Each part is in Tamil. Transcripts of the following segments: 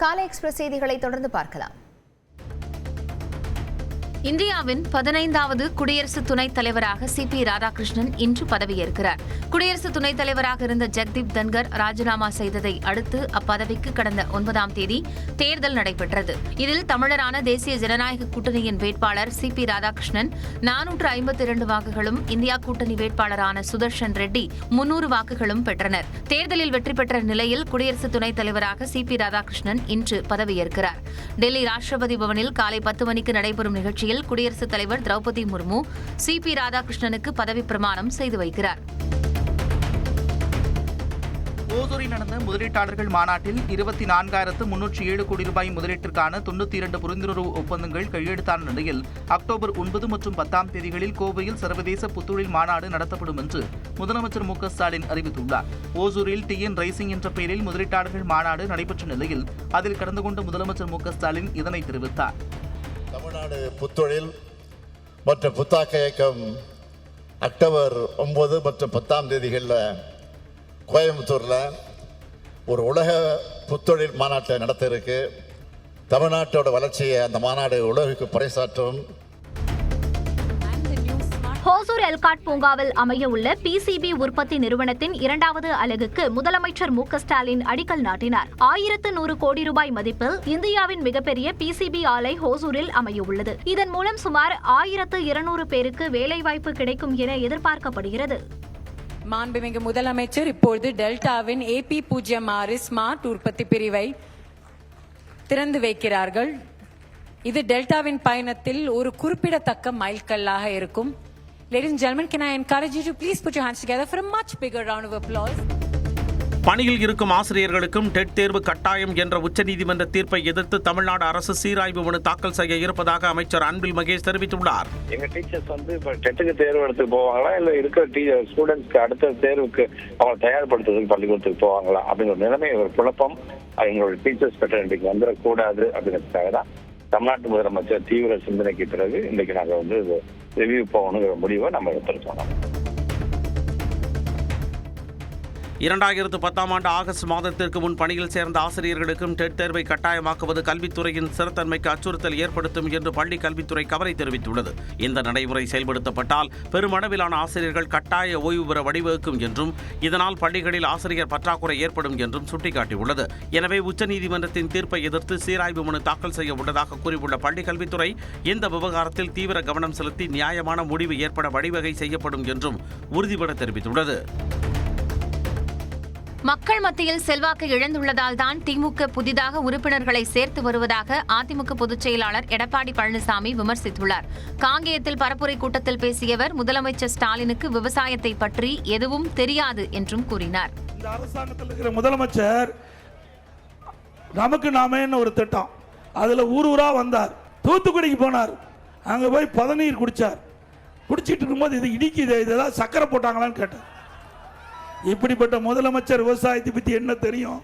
காலை எக்ஸ்பிரஸ் செய்திகளை தொடர்ந்து பார்க்கலாம். இந்தியாவின் 15வது குடியரசு துணைத் தலைவராக சிபி ராதாகிருஷ்ணன் இன்று பதவியேற்கிறார். குடியரசு துணைத் தலைவராக இருந்த ஜெக்தீப் தன்கர் ராஜினாமா செய்ததை அடுத்து அப்பதவிக்கு கடந்த 9ஆம் தேதி தேர்தல் நடைபெற்றது. இதில் தமிழரான தேசிய ஜனநாயக கூட்டணியின் வேட்பாளர் சிபி ராதாகிருஷ்ணன் 452 வாக்குகளும், இந்தியா கூட்டணி வேட்பாளரான சுதர்ஷன் ரெட்டி 300 வாக்குகளும் பெற்றனர். தேர்தலில் வெற்றி பெற்ற நிலையில் குடியரசு துணைத் தலைவராக சிபி ராதாகிருஷ்ணன் இன்று பதவியேற்கிறார். டெல்லி ராஷ்டிரபதி பவனில் காலை 10 மணிக்கு நடைபெறும் நிகழ்ச்சியில் குடியரசுத் தலைவர் திரௌபதி முர்மு சிபி ராதாகிருஷ்ணனுக்கு பதவி பிரமாணம் செய்து வைக்கிறார். ஓசூரில் நடந்த முதலீட்டாளர்கள் மாநாட்டில் 24,307 கோடி ரூபாய் முதலீட்டிற்கான 92 புரிந்துணர்வு ஒப்பந்தங்கள் கையெழுத்தான நிலையில் அக்டோபர் 9 மற்றும் 10ஆம் தேதிகளில் கோவையில் சர்வதேச புத்தொழில் மாநாடு நடத்தப்படும் என்று முதலமைச்சர் மு.க.ஸ்டாலின் அறிவித்துள்ளார். ஓசூரில் TN ரைசிங் என்ற பெயரில் முதலீட்டாளர்கள் மாநாடு நடைபெற்ற நிலையில் அதில் கலந்து கொண்ட முதலமைச்சர் மு.க.ஸ்டாலின் இதனை தெரிவித்தார். தமிழ்நாடு புத்தொழில் மற்றும் புத்தாக்க இயக்கம் அக்டோபர் 9 மற்றும் 10ஆம் தேதிகளில் கோயம்புத்தூரில் ஒரு உலக புத்தொழில் மாநாட்டை நடத்த இருக்கு. தமிழ்நாட்டோட வளர்ச்சியை அந்த மாநாடு உலகுக்கு பறைசாற்றும். ஹோசூர் எல்காட் பூங்காவில் அமைய உள்ள PCB உற்பத்தி நிறுவனத்தின் 2வது அலகுக்கு முதலமைச்சர் மு.க.ஸ்டாலின் அடிக்கல் நாட்டினார். 1100 கோடி ரூபாய் மதிப்பில் இந்தியாவின் மிகப்பெரிய PCB ஆலை ஹோசூரில் அமைய உள்ளது. இதன் மூலம் சுமார் 1200 பேருக்கு வேலைவாய்ப்பு கிடைக்கும் என எதிர்பார்க்கப்படுகிறது. மாண்புமிகு முதலமைச்சர் இப்பொழுது டெல்டாவின் AP06 ஸ்மார்ட் உற்பத்தி பிரிவை திறந்து வைக்கிறார்கள். இது டெல்டாவின் பயணத்தில் ஒரு குறிப்பிடத்தக்க மைல்கல்லாக இருக்கும். Ladies and gentlemen, can I encourage you to please put your hands together for a much bigger round of applause. பணியில் இருக்கும் ஆசிரியர்களுக்கும் டெட் தேர்வு கட்டாயம் என்ற உச்சநீதிமன்ற தீர்ப்பை எதிர்த்து தமிழ்நாடு அரசு சீராய்வு மனு தாக்கல் செய்ய இருப்பதாக அமைச்சர் அன்பில் மகேஷ் தெரிவித்துள்ளார். எங்க டீச்சர்ஸ் இப்ப டெட்டுக்கு தேர்வு எடுத்து போவாங்களா, இல்ல இருக்கிற ஸ்டூடெண்ட்ஸ்க்கு அடுத்த தேர்வுக்கு அவங்க தயார்படுத்துறதுக்கு பள்ளிக்கூடத்துக்கு போவாங்களா அப்படிங்கிற நிலைமை ஒரு குழப்பம் எங்களோட டீச்சர்ஸ் பெட்டர்னிட்டிக்கு வந்துடக்கூடாது அப்படிங்கிறதுக்காக தான் தமிழ்நாட்டு முதலமைச்சர் தீவிர சிந்தனைக்கு பிறகு இன்னைக்கு நாங்கள் ரிவ்யூ போகணுங்கிற முடிவை நம்ம எடுத்துருக்கோம். 2010ஆம் ஆண்டு ஆகஸ்ட் மாதத்திற்கு முன் பணியில் சேர்ந்த ஆசிரியர்களுக்கும் டெட் தேர்வை கட்டாயமாக்குவது கல்வித்துறையின் ஸ்திரத்தன்மைக்கு அச்சுறுத்தல் ஏற்படுத்தும் என்று பள்ளி கல்வித்துறை கவலை தெரிவித்துள்ளது. இந்த நடைமுறை செயல்படுத்தப்பட்டால் பெருமளவிலான ஆசிரியர்கள் கட்டாய ஓய்வு பெற வழிவகுக்கும் என்றும் இதனால் பள்ளிகளில் ஆசிரியர் பற்றாக்குறை ஏற்படும் என்றும் சுட்டிக்காட்டியுள்ளது. எனவே உச்சநீதிமன்றத்தின் தீர்ப்பை எதிர்த்து சீராய்வு மனு தாக்கல் செய்ய உள்ளதாக கூறியுள்ள பள்ளி கல்வித்துறை இந்த விவகாரத்தில் தீவிர கவனம் செலுத்தி நியாயமான முடிவு ஏற்பட வழிவகை செய்யப்படும் என்றும் உறுதிபட தெரிவித்துள்ளது. மக்கள் மத்தியில் செல்வாக்கு இழந்துள்ளதால் தான் திமுக புதிதாக உறுப்பினர்களை சேர்த்து வருவதாக அதிமுக பொதுச் செயலாளர் எடப்பாடி பழனிசாமி விமர்சித்துள்ளார். காங்கேயத்தில் பரப்புரை கூட்டத்தில் பேசிய அவர் முதலமைச்சர் ஸ்டாலினுக்கு விவசாயத்தை பற்றி எதுவும் தெரியாது என்றும் கூறினார். இந்த அரசாங்கத்தில் இருக்கிற முதலமைச்சர் நமக்கு நாமேன்னு ஒரு திட்டம், அதுல ஊரா வந்தார், தூத்துக்குடிக்கு போனார், அங்க போய் பதநீர் குடிச்சார். குடிச்சிட்டு இருக்கும்போது இது இடிக்குது, இதெல்லாம் சக்கரை போட்டாங்களான்னு கேட்டார். இப்படிப்பட்ட முதலமைச்சர் விவசாயத்தை பற்றி என்ன தெரியும்?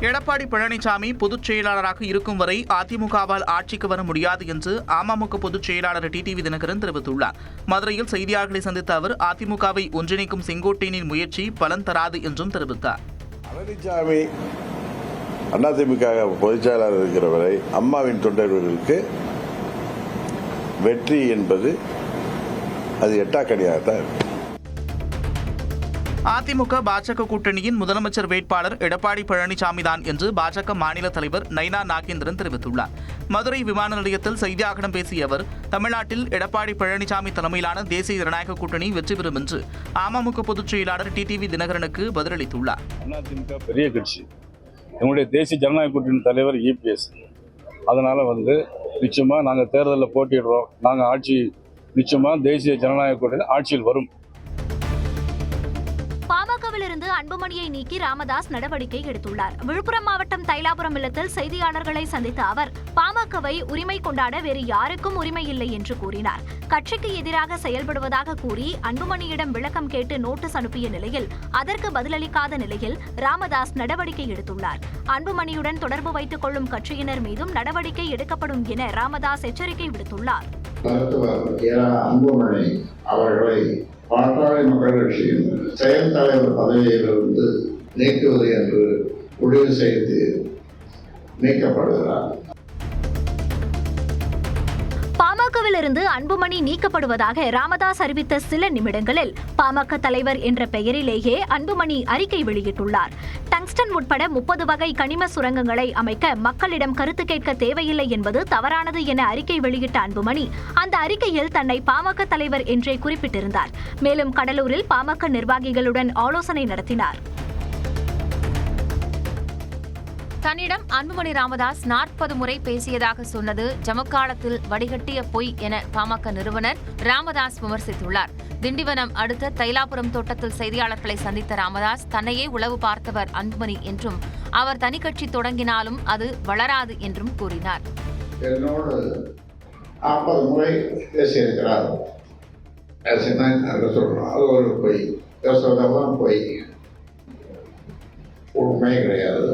எடப்பாடி பழனிசாமி பொதுச் செயலாளராக இருக்கும் வரை அதிமுகவால் ஆட்சிக்கு வர முடியாது என்று அமமுக பொதுச் செயலாளர் டிடிவி தினகரன் தெரிவித்துள்ளார். மதுரையில் செய்தியாளர்களை சந்தித்த அவர் அதிமுகவை ஒன்றிணைக்கும் செங்கோட்டையனின் முயற்சி பலன் தராது என்றும் தெரிவித்தார். பழனிசாமி அதிமுக பொதுச் செயலாளர் இருக்கிற வரை அம்மாவின் தொண்டர்களுக்கு வெற்றி என்பது அது எட்டாக்கடியாகத்தான் இருக்கு. அதிமுக பாஜக கூட்டணியின் முதலமைச்சர் வேட்பாளர் எடப்பாடி பழனிசாமி தான் என்று பாஜக மாநில தலைவர் நைனா நாகேந்திரன் தெரிவித்துள்ளார். மதுரை விமான நிலையத்தில் செய்தியாளர்களிடம் பேசிய அவர் தமிழ்நாட்டில் எடப்பாடி பழனிசாமி தலைமையிலான தேசிய ஜனநாயக கூட்டணி வெற்றி பெறும் என்று அமமுக பொதுச் செயலாளர் டிடிவி தினகரனுக்கு பதிலளித்துள்ளார். அதிமுக பெரிய கட்சி, நம்முடைய தேசிய ஜனநாயக கூட்டணி தலைவர் EPS. அதனால நிச்சயமா நாங்கள் தேர்தலில் போட்டிடுறோம். நாங்கள் ஆட்சி நிச்சயமா தேசிய ஜனநாயக கூட்டணி ஆட்சியில் வரும். பாமகவிலிருந்து அன்புமணியை நீக்கி ராமதாஸ் நடவடிக்கை எடுத்துள்ளார். விழுப்புரம் மாவட்டம் தைலாபுரம் இல்லத்தில் செய்தியாளர்களை சந்தித்த அவர் பாமகவை உரிமை கொண்டாட வேறு யாருக்கும் உரிமை இல்லை என்று கூறினார். கட்சிக்கு எதிராக செயல்படுவதாக கூறி அன்புமணியிடம் விளக்கம் கேட்டு நோட்டீஸ் அனுப்பிய நிலையில் அதற்கு பதிலளிக்காத நிலையில் ராமதாஸ் நடவடிக்கை எடுத்துள்ளார். அன்புமணியுடன் தொடர்பு வைத்துக் கொள்ளும் கட்சியினர் மீதும் நடவடிக்கை எடுக்கப்படும் என ராமதாஸ் எச்சரிக்கை விடுத்துள்ளார். அவர்களை பாட்டாளி மக்கள் கட்சியின் செயல் தலைவர் பதவியிலிருந்து நீக்குவது என்று முடிவு செய்து நீக்கப்படுகிறார். பாமகவிலிருந்து அன்புமணி நீக்கப்படுவதாக ராமதாஸ் அறிவித்த சில நிமிடங்களில் பாமக தலைவர் என்ற பெயரிலேயே அன்புமணி அறிக்கை வெளியிட்டுள்ளார். டங்ஸ்டன் உட்பட 30 வகை கனிம சுரங்கங்களை அமைக்க மக்களிடம் கருத்து கேட்க தேவையில்லை என்பது தவறானது என அறிக்கை வெளியிட்ட அன்புமணி அந்த அறிக்கையில் தன்னை பாமக தலைவர் என்றே குறிப்பிட்டிருந்தார். மேலும் கடலூரில் பாமக நிர்வாகிகளுடன் ஆலோசனை நடத்தினார். தன்னிடம் அன்புமணி ராமதாஸ் 40 முறை பேசியதாக சொன்னது ஜமக்காலத்தில் வடிகட்டிய பொய் என பாமக நிறுவனர் ராமதாஸ் விமர்சித்துள்ளார். திண்டிவனம் அடுத்த தைலாபுரம் தோட்டத்தில் செய்தியாளர்களை சந்தித்த ராமதாஸ் தன்னையே உளவு பார்த்தவர் அன்புமணி என்றும் அவர் தனி கட்சி தொடங்கினாலும் அது வளராது என்றும் கூறினார். என்னோடு 40 முறை பேசியிருக்கிறார். சொல்றோம் அது ஒரு பொய், பேசுவதெல்லாம் பொய், உண்மை கிடையாது.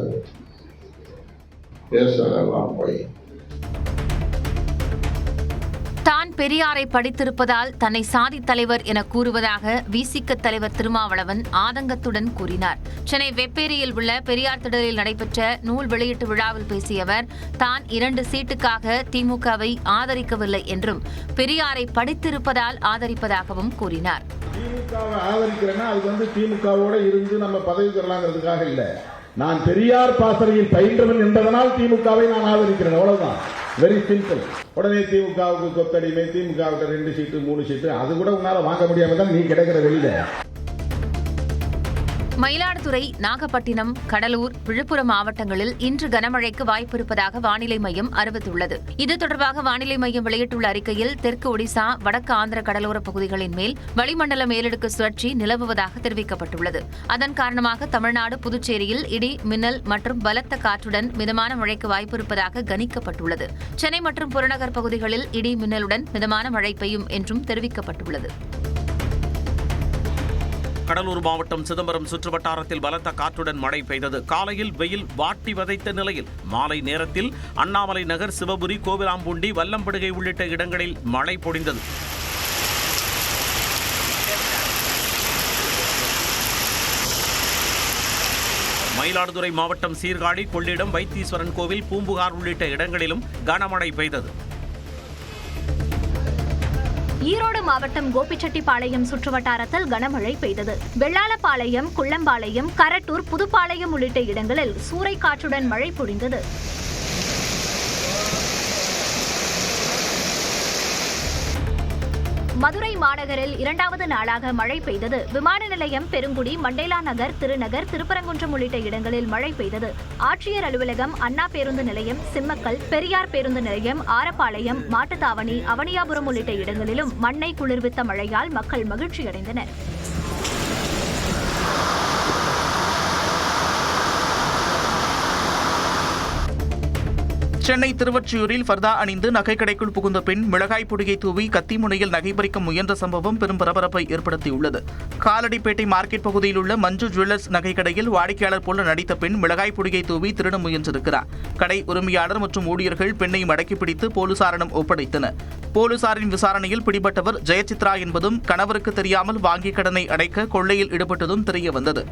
தான் பெரியாரை படித்திருப்பதால் தன்னை சாதி தலைவர் என கூறுவதாக விசிக தலைவர் திருமாவளவன் ஆதங்கத்துடன் கூறினார். சென்னை வெப்பேரியில் உள்ள பெரியார் திடலில் நடைபெற்ற நூல் வெளியீட்டு விழாவில் பேசிய அவர் தான் 2 சீட்டுக்காக திமுகவை ஆதரிக்கவில்லை என்றும் பெரியாரை படித்திருப்பதால் ஆதரிப்பதாகவும் கூறினார். திமுகவை ஆதரிக்கிறேன்னா அது திமுகவோட இருந்து நம்ம பதவி பெறலாங்கிறதுக்காக இல்லை. நான் பெரியார் பாசறையில் பயின்றவன் என்பதனால் திமுகவை நான் ஆதரிக்கிறேன், அவ்வளவுதான். Very simple. உடனே திமுகவுக்கு கொத்தடிமை, திமுகவுக்கு 2 சீட்டு 3 சீட்டு அது கூட உன்னால வாங்க முடியாம தான் நீ கிடைக்கிற வெளியில. மயிலாடுதுறை, நாகப்பட்டினம், கடலூர், விழுப்புரம் மாவட்டங்களில் இன்று கனமழைக்கு வாய்ப்பு இருப்பதாக வானிலை மையம் அறிவித்துள்ளது. இது தொடர்பாக வானிலை மையம் வெளியிட்டுள்ள அறிக்கையில் தெற்கு ஒடிசா, வடக்கு ஆந்திர கடலோர பகுதிகளின் மேல் வளிமண்டல மேலடுக்கு சுழற்சி நிலவுவதாக தெரிவிக்கப்பட்டுள்ளது. அதன் காரணமாக தமிழ்நாடு, புதுச்சேரியில் இடி, மின்னல் மற்றும் பலத்த காற்றுடன் மிதமான மழைக்கு வாய்ப்பு இருப்பதாக கணிக்கப்பட்டுள்ளது. சென்னை மற்றும் புறநகர் பகுதிகளில் இடி, மின்னலுடன் மிதமான மழை பெய்யும் என்றும் தெரிவிக்கப்பட்டுள்ளது. கடலூர் மாவட்டம் சிதம்பரம் சுற்றுவட்டாரத்தில் பலத்த காற்றுடன் மழை பெய்தது. காலையில் வெயில் வாட்டி வதைத்த நிலையில் மாலை நேரத்தில் அண்ணாமலை நகர், சிவபுரி, கோவிலாம்பூண்டி, வல்லம்படுகை உள்ளிட்ட இடங்களில் மழை பொழிந்தது. மயிலாடுதுறை மாவட்டம் சீர்காழி, கொள்ளிடம், வைத்தீஸ்வரன் கோவில், பூம்புகார் உள்ளிட்ட இடங்களிலும் கனமழை பெய்தது. ஈரோடு மாவட்டம் கோபிச்செட்டிப்பாளையம் சுற்றுவட்டாரத்தில் கனமழை பெய்தது. வெள்ளாளப்பாளையம், குள்ளம்பாளையம், கரட்டூர், புதுப்பாளையம் உள்ளிட்ட இடங்களில் சூறைக்காற்றுடன் மழை பொழிந்தது. மதுரை மாநகரில் 2வது நாளாக மழை பெய்தது. விமான நிலையம், பெருங்குடி, மண்டேலா நகர், திருநகர், திருப்பரங்குன்றம் உள்ளிட்ட இடங்களில் மழை பெய்தது. ஆட்சியர் அலுவலகம், அண்ணா பேருந்து நிலையம், சிம்மக்கல், பெரியார் பேருந்து நிலையம், ஆரப்பாளையம், மாட்டுத்தாவணி, அவனியாபுரம் உள்ளிட்ட இடங்களிலும் மண்ணை குளிர்வித்த மழையால் மக்கள் மகிழ்ச்சியடைந்தனர். சென்னை திருவொற்றியூரில் ஃபர்தா அணிந்து நகைக்கடைக்குள் புகுந்த பெண் மிளகாய் பொடியை தூவி கத்தி முனையில் நகை பறிக்க முயன்ற சம்பவம் பெரும் பரபரப்பை ஏற்படுத்தியுள்ளது. காலடிப்பேட்டை மார்க்கெட் பகுதியில் உள்ள மஞ்சு ஜுவல்லர்ஸ் நகைக்கடையில் வாடிக்கையாளர் போல நடித்த பெண் மிளகாய் பொடியை தூவி திருட முயன்றிருக்கிறார். கடை உரிமையாளர் மற்றும் ஊழியர்கள் பெண்ணை மடக்கி பிடித்து போலீசாரிடம் ஒப்படைத்தனர். போலீசாரின் விசாரணையில் பிடிபட்டவர் ஜெயசித்ரா என்பதும் கணவருக்கு தெரியாமல் வாங்கிய கடனை அடைக்க கொள்ளையில் ஈடுபட்டதும் தெரியவந்தது.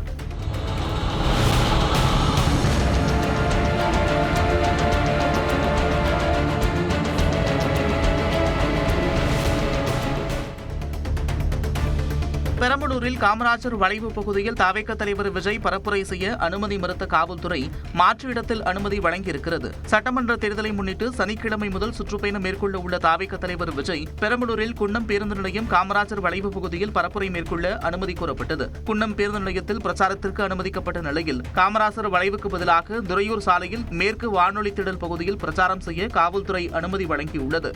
பெரம்பலூரில் காமராஜர் வளைவு பகுதியில் தவேக தலைவர் விஜய் பரப்புரை செய்ய அனுமதி மறுத்த காவல்துறை மாற்று இடத்தில் அனுமதி வழங்கியிருக்கிறது. சட்டமன்ற தேர்தலை முன்னிட்டு சனிக்கிழமை முதல் சுற்றுப்பயணம் மேற்கொள்ள உள்ள தவேக தலைவர் விஜய் பெரம்பலூரில் குன்னம் பேருந்து நிலையம், காமராஜர் வளைவு பகுதியில் பரப்புரை மேற்கொள்ள அனுமதி கோரப்பட்டது. குன்னம் பேருந்து நிலையத்தில் பிரச்சாரத்திற்கு அனுமதிக்கப்பட்ட நிலையில் காமராஜர் வளைவுக்கு பதிலாக துறையூர் சாலையில் மேற்கு வானொலி திடல் பகுதியில் பிரச்சாரம் செய்ய காவல்துறை அனுமதி வழங்கியுள்ளது.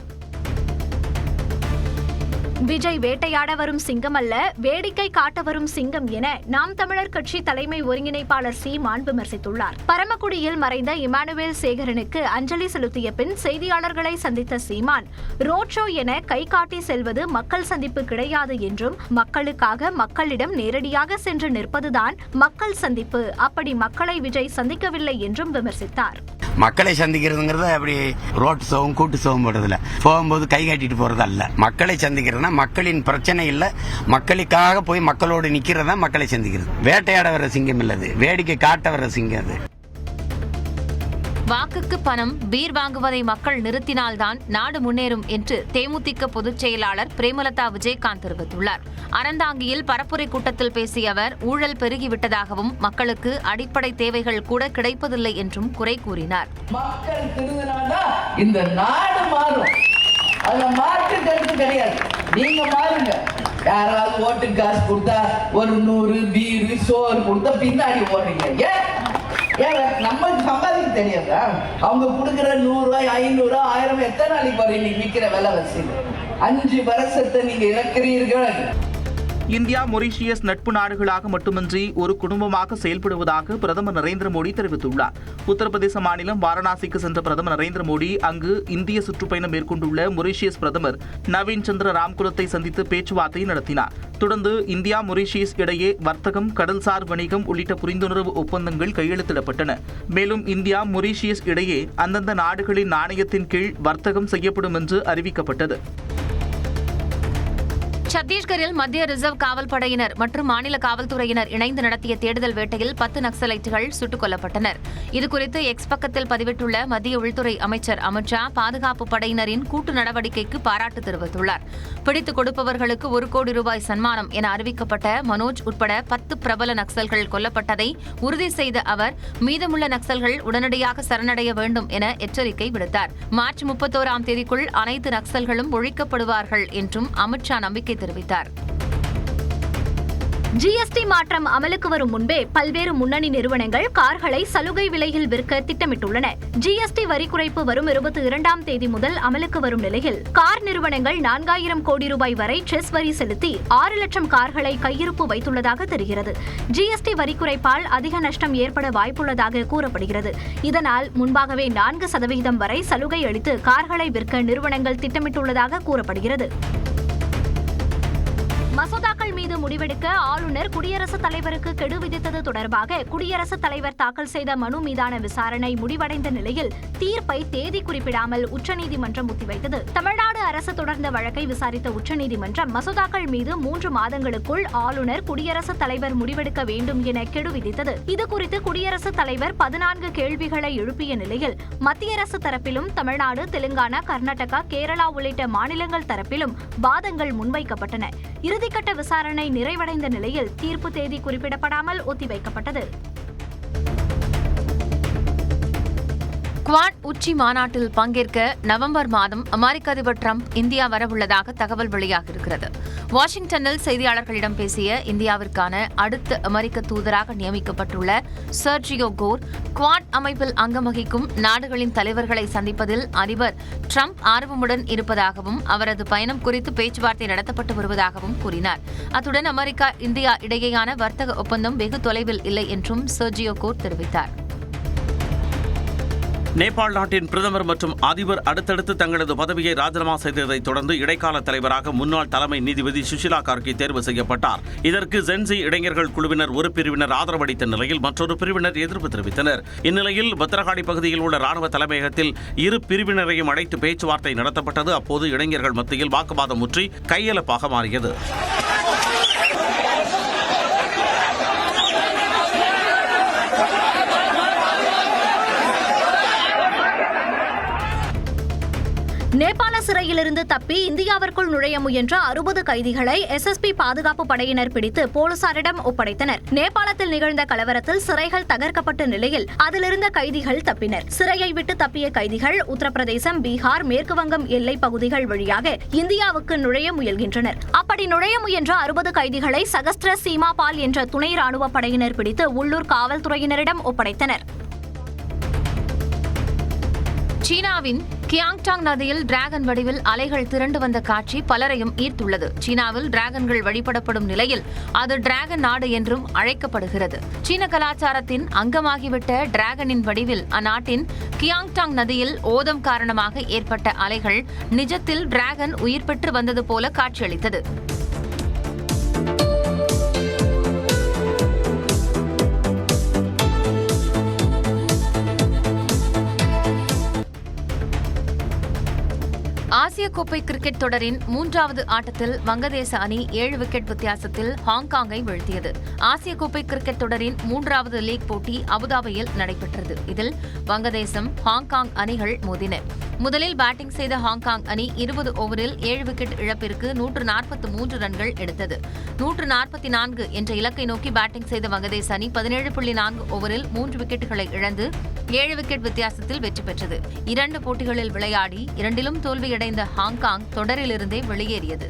விஜய் வேட்டையாட வரும் சிங்கம் அல்ல, வேடிக்கை காட்ட வரும் சிங்கம் என நாம் தமிழர் கட்சி தலைமை ஒருங்கிணைப்பாளர் சீமான் விமர்சித்துள்ளார். பரமக்குடியில் மறைந்த இமானுவேல் சேகரனுக்கு அஞ்சலி செலுத்திய பின் செய்தியாளர்களை சந்தித்த சீமான், ரோட் ஷோ என கை காட்டி செல்வது மக்கள் சந்திப்பு கிடையாது என்றும், மக்களுக்காக மக்களிடம் நேரடியாக சென்று நிற்பதுதான் மக்கள் சந்திப்பு, அப்படி மக்களை விஜய் சந்திக்கவில்லை என்றும் விமர்சித்தார். மக்களை சந்திக்கிறதுங்கிறது அப்படி ரோட் ஷோவும் கூட்டு ஷோவும் போடுறதில்ல, போகும்போது கை காட்டிட்டு போறது அல்ல. மக்களை சந்திக்கிறதுனா மக்களின் பிரச்சனை இல்ல, மக்களுக்காக போய் மக்களோடு நிக்கிறதா மக்களை சந்திக்கிறது. வேட்டையாட வர சிங்கம் இல்லது, வேடிக்கை காட்ட வர சிங்கம் அது. வாக்குக்கு பணம், பீர் வாங்குவதை மக்கள் நிறுத்தினால்தான் நாடு முன்னேறும் என்று தேமுதிக பொதுச் செயலாளர் பிரேமலதா விஜயகாந்த் தெரிவித்துள்ளார். அறந்தாங்கியில் பரப்புரை கூட்டத்தில் பேசிய அவர், ஊழல் பெருகிவிட்டதாகவும் மக்களுக்கு அடிப்படை தேவைகள் கூட கிடைப்பதில்லை என்றும் குறை கூறினார். மக்கள் திருந்தினாதான் இந்த நாடு மாறும். அதுல மாற்று கருத்து கிடையாது. நீங்க மாறுங்க. யாராவது ஓட்டு காசு கொடுத்தா ஒரு 100 பீரு சோறு கொடுத்தா பின்னாடி ஓடுறீங்க. ஏன் நம்மளுக்கு சம்பாதிக்க தெரியாதா? அவங்க கொடுக்குற 100 ரூபாய் 500 1000 எத்தனை நாளைக்கு வரும்? இன்னைக்கு விற்கிற விலை வச்சு 5 வருஷத்தை நீங்க இழக்கிறீர்கள். இந்தியா மொரீஷியஸ் நட்பு நாடுகளாக மட்டுமின்றி ஒரு குடும்பமாக செயல்படுவதாக பிரதமர் நரேந்திர மோடி தெரிவித்துள்ளார். உத்தரப்பிரதேச மாநிலம் வாரணாசிக்கு சென்ற பிரதமர் நரேந்திர மோடி அங்கு இந்திய சுற்றுப்பயணம் மேற்கொண்டுள்ள மொரீஷியஸ் பிரதமர் நவீன் சந்திர ராம்குலத்தை சந்தித்து பேச்சுவார்த்தை நடத்தினார். தொடர்ந்து இந்தியா மொரீஷியஸ் இடையே வர்த்தகம், கடல்சார் வணிகம் உள்ளிட்ட புரிந்துணர்வு ஒப்பந்தங்கள் கையெழுத்திடப்பட்டன. மேலும் இந்தியா மொரீஷியஸ் இடையே அந்தந்த நாடுகளின் நாணயத்தின் கீழ் வர்த்தகம் செய்யப்படும் என்று அறிவிக்கப்பட்டது. சத்தீஸ்கரில் மத்திய ரிசர்வ் காவல் படையினர் மற்றும் மாநில காவல்துறையினர் இணைந்து நடத்திய தேடுதல் வேட்டையில் 10 நக்சலைட்டுகள் சுட்டுக் கொல்லப்பட்டனர். இதுகுறித்து எக்ஸ் பக்கத்தில் பதிவிட்டுள்ள மத்திய உள்துறை அமைச்சர் அமித்ஷா, பாதுகாப்பு படையினரின் கூட்டு நடவடிக்கைக்கு பாராட்டு தெரிவித்துள்ளார். பிடித்துக் கொடுப்பவர்களுக்கு 1 கோடி ரூபாய் சன்மானம் என அறிவிக்கப்பட்ட மனோஜ் உட்பட 10 பிரபல நக்சல்கள் கொல்லப்பட்டதை உறுதி செய்த அவர், மீதமுள்ள நக்சல்கள் உடனடியாக சரணடைய வேண்டும் என எச்சரிக்கை விடுத்தார். மார்ச் 31ஆம் தேதிக்குள் அனைத்து நக்சல்களும் ஒழிக்கப்படுவார்கள் என்றும் அமித்ஷா நம்பிக்கை தெரிவித்தார். ஜிஎஸ்டி மாற்றம் அமலுக்கு வரும் முன்பே பல்வேறு முன்னணி நிறுவனங்கள் கார்களை சலுகை விலையில் விற்க திட்டமிட்டுள்ளன. ஜிஎஸ்டி வரி குறைப்பு வரும் 22ஆம் தேதி முதல் அமலுக்கு வரும் நிலையில் கார் நிறுவனங்கள் 4000 கோடி ரூபாய் வரை செஸ் வரி செலுத்தி 6 லட்சம் கார்களை கையிருப்பு வைத்துள்ளதாக தெரிகிறது. ஜிஎஸ்டி வரி குறைப்பால் அதிக நஷ்டம் ஏற்பட வாய்ப்புள்ளதாக கூறப்படுகிறது. இதனால் முன்பாகவே 4% வரை சலுகை அளித்து கார்களை விற்க நிறுவனங்கள் திட்டமிட்டுள்ளதாக கூறப்படுகிறது. மசோதாக்கள் மீது முடிவெடுக்க ஆளுநர் குடியரசுத் தலைவருக்கு கெடு விதித்தது தொடர்பாக குடியரசுத் தலைவர் தாக்கல் செய்த மனு மீதான விசாரணை முடிவடைந்த நிலையில் தீர்ப்பை தேதி குறிப்பிடாமல் உச்சநீதிமன்றம் ஒத்திவைத்தது. தமிழ்நாடு அரசு தொடர்ந்த வழக்கை விசாரித்த உச்சநீதிமன்றம் மசோதாக்கள் மீது 3 மாதங்களுக்குள் ஆளுநர் குடியரசுத் தலைவர் முடிவெடுக்க வேண்டும் என கெடு விதித்தது. இதுகுறித்து குடியரசுத் தலைவர் 14 கேள்விகளை எழுப்பிய நிலையில் மத்திய அரசு தரப்பிலும் தமிழ்நாடு, தெலுங்கானா, கர்நாடகா, கேரளா உள்ளிட்ட மாநிலங்கள் தரப்பிலும் வாதங்கள் முன்வைக்கப்பட்டன. இறுதிக்கட்ட விசாரணை நிறைவடைந்த நிலையில் தீர்ப்பு தேதி குறிப்பிடப்படாமல் ஒத்திவைக்கப்பட்டது. குவாட் உச்சி மாநாட்டில் பங்கேற்க நவம்பர் மாதம் அமெரிக்க அதிபர் டிரம்ப் இந்தியா வரவுள்ளதாக தகவல் வெளியாகியிருக்கிறது. வாஷிங்டனில் செய்தியாளர்களிடம் பேசிய இந்தியாவிற்கான அடுத்த அமெரிக்க தூதராக நியமிக்கப்பட்டுள்ள சர்ஜியோ கோர், குவாட் அமைப்பில் அங்கம் வகிக்கும் நாடுகளின் தலைவர்களை சந்திப்பதில் அதிபர் டிரம்ப் ஆர்வமுடன் இருப்பதாகவும் அவரது பயணம் குறித்து பேச்சுவார்த்தை நடத்தப்பட்டு வருவதாகவும் கூறினார். அத்துடன் அமெரிக்கா, இந்தியா இடையேயான வர்த்தக ஒப்பந்தம் வெகு தொலைவில் இல்லை என்றும் சர்ஜியோ கோர் தெரிவித்தார். நேபாள் நாட்டின் பிரதமர் மற்றும் அதிபர் அடுத்தடுத்து தங்களது பதவியை ராஜினாமா செய்ததைத் தொடர்ந்து இடைக்கால தலைவராக முன்னாள் தலைமை நீதிபதி சுஷிலா கார்கி தேர்வு செய்யப்பட்டார். இதற்கு ஜென்சி இளைஞர்கள் குழுவினர் ஒரு பிரிவினர் ஆதரவளித்த நிலையில் மற்றொரு பிரிவினர் எதிர்ப்பு தெரிவித்தனர். இந்நிலையில் பத்ரகாளி பகுதியில் உள்ள ராணுவ தலைமையகத்தில் இரு பிரிவினரையும் அழைத்து பேச்சுவார்த்தை நடத்தப்பட்டது. அப்போது இளைஞர்கள் மத்தியில் வாக்குவாதம் முற்றி கையெழுப்பாக மாறியது. நேபாள சிறையிலிருந்து தப்பி இந்தியாவிற்குள் நுழைய முயன்ற 60 கைதிகளை எஸ்எஸ்பி பாதுகாப்பு படையினர் பிடித்து போலீசாரிடம் ஒப்படைத்தனர். நேபாளத்தில் நிகழ்ந்த கலவரத்தில் சிறைகள் தகர்க்கப்பட்ட நிலையில் அதிலிருந்த கைதிகள் தப்பினர். சிறையை விட்டு தப்பிய கைதிகள் உத்தரப்பிரதேசம், பீகார், மேற்குவங்கம் எல்லை பகுதிகள் வழியாக இந்தியாவுக்கு நுழைய முயல்கின்றனர். அப்படி நுழைய முயன்ற 60 கைதிகளை சகஸ்திர சீமா பால் என்ற துணை ராணுவ படையினர் பிடித்து உள்ளூர் காவல்துறையினரிடம் ஒப்படைத்தனர். சீனாவின் கியாங்டாங் நதியில் டிராகன் வடிவில் அலைகள் திரண்டு வந்த காட்சி பலரையும் ஈர்த்துள்ளது. சீனாவில் டிராகன்கள் வழிபடப்படும் நிலையில் அது டிராகன் நாடு என்றும் அழைக்கப்படுகிறது. சீன கலாச்சாரத்தின் அங்கமாகிவிட்ட டிராகனின் வடிவில் அந்நாட்டின் கியாங்டாங் நதியில் ஓதம் காரணமாக ஏற்பட்ட அலைகள் நிஜத்தில் டிராகன் உயிர் பெற்று வந்தது போல காட்சியளித்தது. ஆசிய கோப்பை கிரிக்கெட் தொடரின் 3வது ஆட்டத்தில் வங்கதேச அணி 7 விக்கெட் வித்தியாசத்தில் ஹாங்காங்கை வீழ்த்தியது. ஆசிய கோப்பை கிரிக்கெட் தொடரின் 3வது லீக் போட்டி அபுதாபியில் நடைபெற்றது. இதில் வங்கதேசம், ஹாங்காங் அணிகள் மோதின. முதலில் பேட்டிங் செய்த ஹாங்காங் அணி 20 ஓவரில் 7 விக்கெட் இழப்பிற்கு 143 ரன்கள் எடுத்தது. 144 என்ற இலக்கை நோக்கி பேட்டிங் செய்த வங்கதேச அணி 17.4 ஓவரில் 3 விக்கெட்டுகளை இழந்து 7 விக்கெட் வித்தியாசத்தில் வெற்றி பெற்றது. 2 போட்டிகளில் விளையாடி 2லும் தோல்வியடைந்த ஹாங்காங் தொடரிலிருந்தே வெளியேறியது.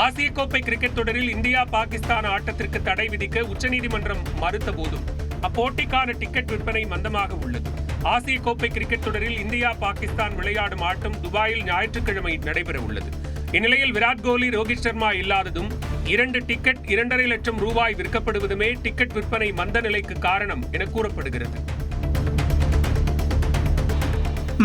ஆசிய கோப்பை கிரிக்கெட் தொடரில் இந்தியா பாகிஸ்தான் ஆட்டத்திற்கு தடை விதிக்க உச்சநீதிமன்றம் மறுத்த போதும் அப்போட்டிக்கான டிக்கெட் விற்பனை மந்தமாக உள்ளது. ஆசிய கோப்பை கிரிக்கெட் தொடரில் இந்தியா பாகிஸ்தான் விளையாடும் ஆட்டம் துபாயில் ஞாயிற்றுக்கிழமை நடைபெற உள்ளது. இந்நிலையில் விராட் கோலி, ரோஹித் சர்மா இல்லாததும் 2 டிக்கெட் 2.5 லட்சம் ரூபாய் விற்கப்படுவதுமே டிக்கெட் விற்பனை மந்த நிலைக்கு காரணம் என கூறப்படுகிறது.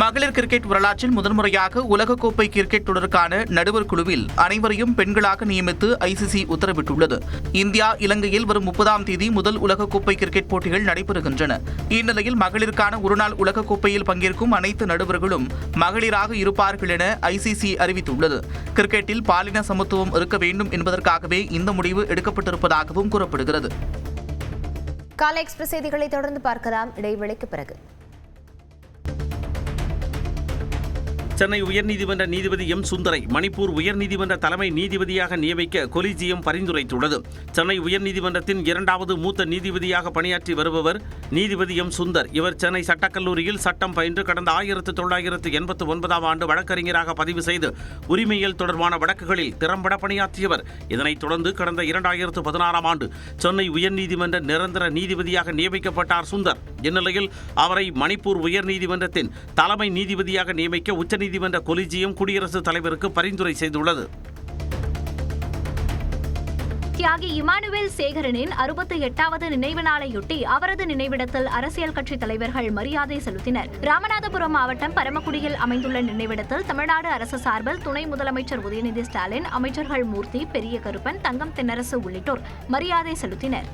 மகளிர் கிரிக்கெட் வரலாற்றில் முதன்முறையாக உலகக்கோப்பை கிரிக்கெட் தொடருக்கான நடுவர் குழுவில் அனைவரையும் பெண்களாக நியமித்து ஐசிசி உத்தரவிட்டுள்ளது. இந்தியா, இலங்கையில் வரும் 30ஆம் தேதி முதல் உலகக்கோப்பை கிரிக்கெட் போட்டிகள் நடைபெறுகின்றன. இந்நிலையில் மகளிருக்கான ஒருநாள் உலகக்கோப்பையில் பங்கேற்கும் அனைத்து நடுவர்களும் மகளிராக இருப்பார்கள் என ஐசிசி அறிவித்துள்ளது. கிரிக்கெட்டில் பாலின சமத்துவம் இருக்க வேண்டும் என்பதற்காகவே இந்த முடிவு எடுக்கப்பட்டிருப்பதாகவும் கூறப்படுகிறது. காலை எக்ஸ்பிரஸ் செய்திகளை தொடர்ந்து பார்க்கலாம். இடைவேளைக்கு பிறகு சென்னை உயர்நீதிமன்ற நீதிபதி எம் சுந்தரை மணிப்பூர் உயர்நீதிமன்ற தலைமை நீதிபதியாக நியமிக்க கொலிஜியம் பரிந்துரைத்துள்ளது. சென்னை உயர்நீதிமன்றத்தின் 2வது மூத்த நீதிபதியாக பணியாற்றி வருபவர் நீதிபதி எம் சுந்தர். இவர் சென்னை சட்டக்கல்லூரியில் சட்டம் பயின்று கடந்த 1989ஆம் ஆண்டு வழக்கறிஞராக பதிவு செய்து உரிமையியல் தொடர்பான வழக்குகளில் திறம்பட பணியாற்றியவர். இதனைத் தொடர்ந்து கடந்த 2016ஆம் ஆண்டு சென்னை உயர்நீதிமன்ற நிரந்தர நீதிபதியாக நியமிக்கப்பட்டார் சுந்தர். இந்நிலையில் அவரை மணிப்பூர் உயர்நீதிமன்றத்தின் தலைமை நீதிபதியாக நியமிக்க உச்சநீதிமன்ற கொலிஜியம் குடியரசுத் தலைவருக்கு பரிந்துரை செய்துள்ளது. தியாகி இமானுவேல் சேகரனின் 68வது நினைவு நாளையொட்டி அவரது நினைவிடத்தில் அரசியல் கட்சி தலைவர்கள் மரியாதை செலுத்தினர். ராமநாதபுரம் மாவட்டம் பரமக்குடியில் அமைந்துள்ள நினைவிடத்தில் தமிழ்நாடு அரசு சார்பில் துணை முதலமைச்சர் உதயநிதி ஸ்டாலின், அமைச்சர்கள் மூர்த்தி, பெரிய கருப்பன், தங்கம் தென்னரசு உள்ளிட்டோர் மரியாதை செலுத்தினர்.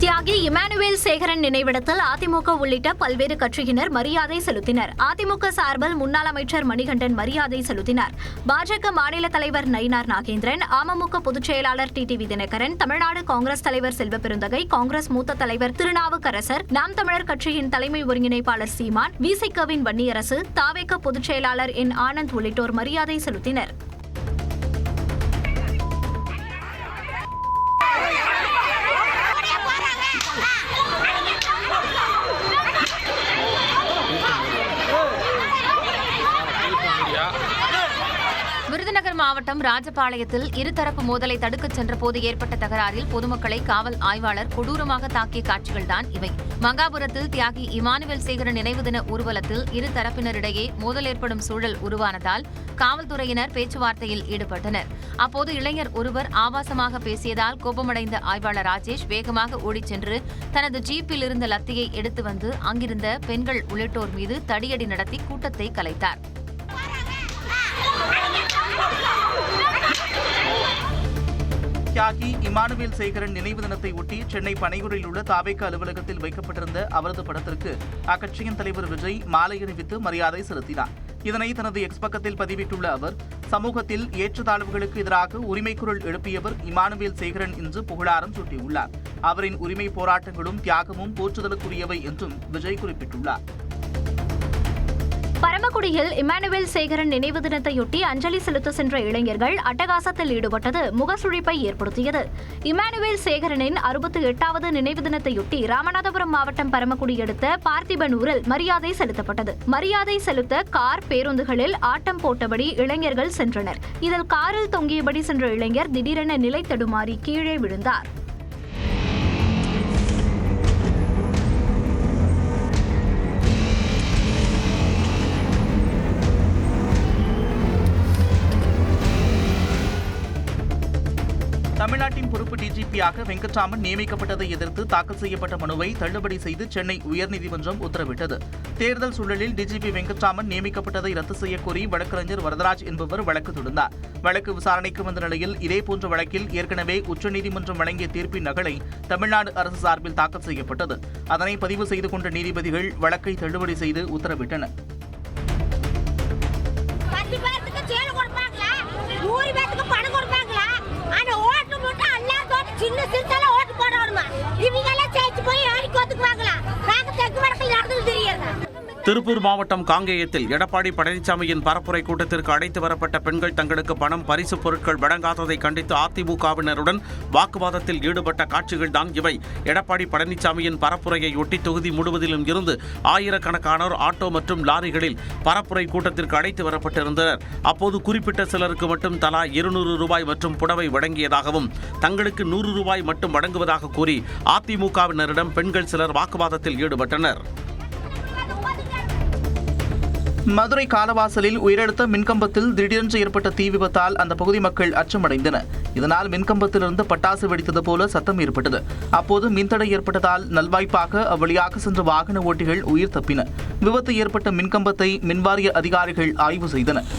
தியாகி இமானுவேல் சேகரன் நினைவிடத்தில் அதிமுக உள்ளிட்ட பல்வேறு கட்சியினர் மரியாதை செலுத்தினர். அதிமுக சார்பில் முன்னாள் அமைச்சர் மணிகண்டன் மரியாதை செலுத்தினார். பாஜக மாநில தலைவர் நயினார் நாகேந்திரன், அமமுக பொதுச் செயலாளர் டிடிவி தினகரன், தமிழ்நாடு காங்கிரஸ் தலைவர் செல்வ பெருந்தகை, காங்கிரஸ் மூத்த தலைவர் திருநாவுக்கரசர், நாம் தமிழர் கட்சியின் தலைமை ஒருங்கிணைப்பாளர் சீமான், விசிகவின் வன்னியரசு, தாவேக பொதுச் செயலாளர் என் ஆனந்த் உள்ளிட்டோர் மரியாதை செலுத்தினர். விருதுநகர் மாவட்டம் ராஜபாளையத்தில் இருதரப்பு மோதலை தடுக்கச் சென்றபோது ஏற்பட்ட தகராறில் பொதுமக்களை காவல் ஆய்வாளர் கொடூரமாக தாக்கிய காட்சிகள்தான் இவை. மங்காபுரத்தில் தியாகி இமானுவேல் சேகரன் நினைவு தின ஊர்வலத்தில் இரு தரப்பினரிடையே மோதல் ஏற்படும் சூழல் உருவானதால் காவல்துறையினர் பேச்சுவார்த்தையில் ஈடுபட்டனர். அப்போது இளைஞர் ஒருவர் ஆபாசமாக பேசியதால் கோபமடைந்த ஆய்வாளர் ராஜேஷ் வேகமாக ஓடிச் சென்று தனது ஜீப்பில் இருந்த லத்தியை எடுத்து வந்து அங்கிருந்த பெண்கள் உள்ளிட்டோர் மீது தடியடி நடத்தி கூட்டத்தை கலைத்தார். தியாகி இமானுவேல் சேகரன் நினைவு தினத்தை ஒட்டி சென்னை பனையூரில் உள்ள தாவேக அலுவலகத்தில் வைக்கப்பட்டிருந்த அவரது படத்திற்கு அக்கட்சியின் தலைவர் விஜய் மாலை அணிவித்து மரியாதை செலுத்தினார். இதனை தனது எக்ஸ் பக்கத்தில் பதிவிட்டுள்ள அவர், சமூகத்தில் ஏற்றத்தாழ்வுகளுக்கு எதிராக உரிமை குரல் எழுப்பியவர் இமானுவேல் சேகரன் என்று புகழாரம் சூட்டியுள்ளார். அவரின் உரிமை போராட்டங்களும் தியாகமும் போற்றுதலுக்குரியவை என்றும் விஜய் குறிப்பிட்டுள்ளார். பரமக்குடியில் இமானுவேல் சேகரன் நினைவு தினத்தையொட்டி அஞ்சலி செலுத்த சென்ற இளைஞர்கள் அட்டகாசத்தில் ஈடுபட்டது முகசுழிப்பை ஏற்படுத்தியது. இமானுவேல் சேகரனின் 68வது நினைவு தினத்தையொட்டி ராமநாதபுரம் மாவட்டம் பரமக்குடி அடுத்த பார்த்திபனூரில் மரியாதை செலுத்தப்பட்டது. மரியாதை செலுத்த கார், பேருந்துகளில் ஆட்டம் போட்டபடி இளைஞர்கள் சென்றனர். இதில் காரில் தொங்கியபடி சென்ற இளைஞர் திடீரென நிலை தடுமாறி கீழே விழுந்தார். தமிழ்நாட்டின் பொறுப்பு டிஜிபியாக வெங்கட்ராமன் நியமிக்கப்பட்டதை எதிர்த்து தாக்கல் செய்யப்பட்ட மனுவை தள்ளுபடி செய்து சென்னை உயர்நீதிமன்றம் உத்தரவிட்டது. தேர்தல் சூழலில் டிஜிபி வெங்கட்ராமன் நியமிக்கப்பட்டதை ரத்து செய்யக்கோரி வழக்கறிஞர் வரதராஜ் என்பவர் வழக்கு தொடர்ந்தார். வழக்கு விசாரணைக்கு வந்த நிலையில் இதேபோன்ற வழக்கில் ஏற்கனவே உச்சநீதிமன்றம் வழங்கிய தீர்ப்பின் நகலை தமிழ்நாடு அரசு சார்பில் தாக்கல் செய்யப்பட்டது. அதனை பதிவு செய்து கொண்ட நீதிபதிகள் வழக்கை தள்ளுபடி செய்து உத்தரவிட்டனர். திருப்பூர் மாவட்டம் காங்கேயத்தில் எடப்பாடி பழனிசாமியின் பரப்புரை கூட்டத்திற்கு அழைத்து வரப்பட்ட பெண்கள் தங்களுக்கு பணம் பரிசுப் பொருட்கள் வழங்காததை கண்டித்து அதிமுகவினருடன் வாக்குவாதத்தில் ஈடுபட்ட காட்சிகள்தான் இவை. எடப்பாடி பழனிசாமியின் பரப்புரையொட்டி தொகுதி முழுவதிலும் இருந்து ஆயிரக்கணக்கானோர் ஆட்டோ மற்றும் லாரிகளில் பரப்புரை கூட்டத்திற்கு அழைத்து வரப்பட்டிருந்தனர். அப்போது குறிப்பிட்ட சிலருக்கு மட்டும் தலா 200 ரூபாய் மற்றும் புடவை வழங்கியதாகவும் தங்களுக்கு 100 ரூபாய் மட்டும் வழங்குவதாக கூறி அதிமுகவினரிடம் பெண்கள் சிலர் வாக்குவாதத்தில் ஈடுபட்டனர். மதுரை காலவாசலில் உயரழுத்த மின்கம்பத்தில் திடீரென்று ஏற்பட்ட தீ விபத்தால் அந்த பகுதி மக்கள் அச்சமடைந்தனர். இதனால் மின்கம்பத்திலிருந்து பட்டாசு வெடித்தது போல சத்தம் ஏற்பட்டது. அப்போது மின்தடை ஏற்பட்டதால் நல்வாய்ப்பாக அவ்வழியாக சென்ற வாகன ஓட்டிகள் உயிர் தப்பினர். விபத்து ஏற்பட்ட மின்கம்பத்தை மின்வாரிய அதிகாரிகள் ஆய்வு செய்தனர்.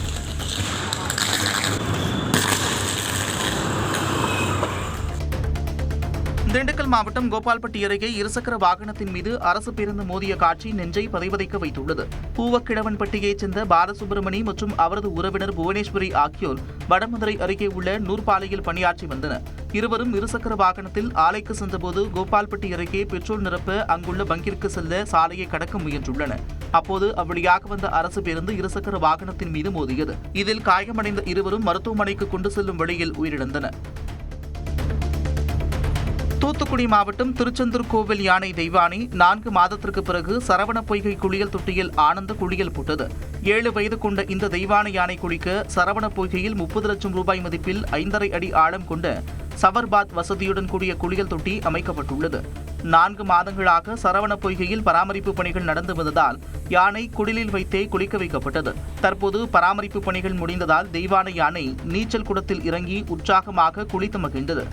திண்டுக்கல் மாவட்டம் கோபால்பட்டி அருகே இருசக்கர வாகனத்தின் மீது அரசு பேருந்து மோதிய காட்சி நெஞ்சை பதைவதைக்க வைத்துள்ளது. பூவக்கிழவன்பட்டியைச் சேர்ந்த பாலசுப்ரமணி மற்றும் அவரது உறவினர் புவனேஸ்வரி ஆகியோர் வடமதுரை அருகே உள்ள நூற்பாலையில் பணியாற்றி வந்தனர். இருவரும் இருசக்கர வாகனத்தில் ஆலைக்கு சென்றபோது கோபால்பட்டி அருகே பெட்ரோல் நிரப்ப அங்குள்ள பங்கிற்கு செல்ல சாலையை கடக்க முயன்றுள்ளனர். அப்போது அவ்வழியாக வந்த அரசு பேருந்து இருசக்கர வாகனத்தின் மீது மோதியது. இதில் காயமடைந்த இருவரும் மருத்துவமனைக்கு கொண்டு செல்லும் வழியில் உயிரிழந்தனர். தூத்துக்குடி மாவட்டம் திருச்செந்தூர் கோவில் யானை தெய்வானை 4 மாதத்திற்கு பிறகு சரவண பொய்கை குளியல் தொட்டியில் ஆனந்த குளியல் போட்டது. 7 வயது கொண்ட இந்த தெய்வானை யானை குளிக்க சரவண பொய்கையில் 30 லட்சம் ரூபாய் மதிப்பில் 5.5 அடி ஆழம் கொண்ட சவர்பாத் வசதியுடன் கூடிய குளியல் தொட்டி அமைக்கப்பட்டுள்ளது. 4 மாதங்களாக சரவண பொய்கையில் பராமரிப்பு பணிகள் நடந்து வந்ததால் யானை குடிலில் வைத்தே குளிக்க வைக்கப்பட்டது. தற்போது பராமரிப்பு பணிகள் முடிந்ததால் தெய்வானை யானை நீச்சல் குளத்தில் இறங்கி உற்சாகமாக குளித்து மகிழ்ந்தது.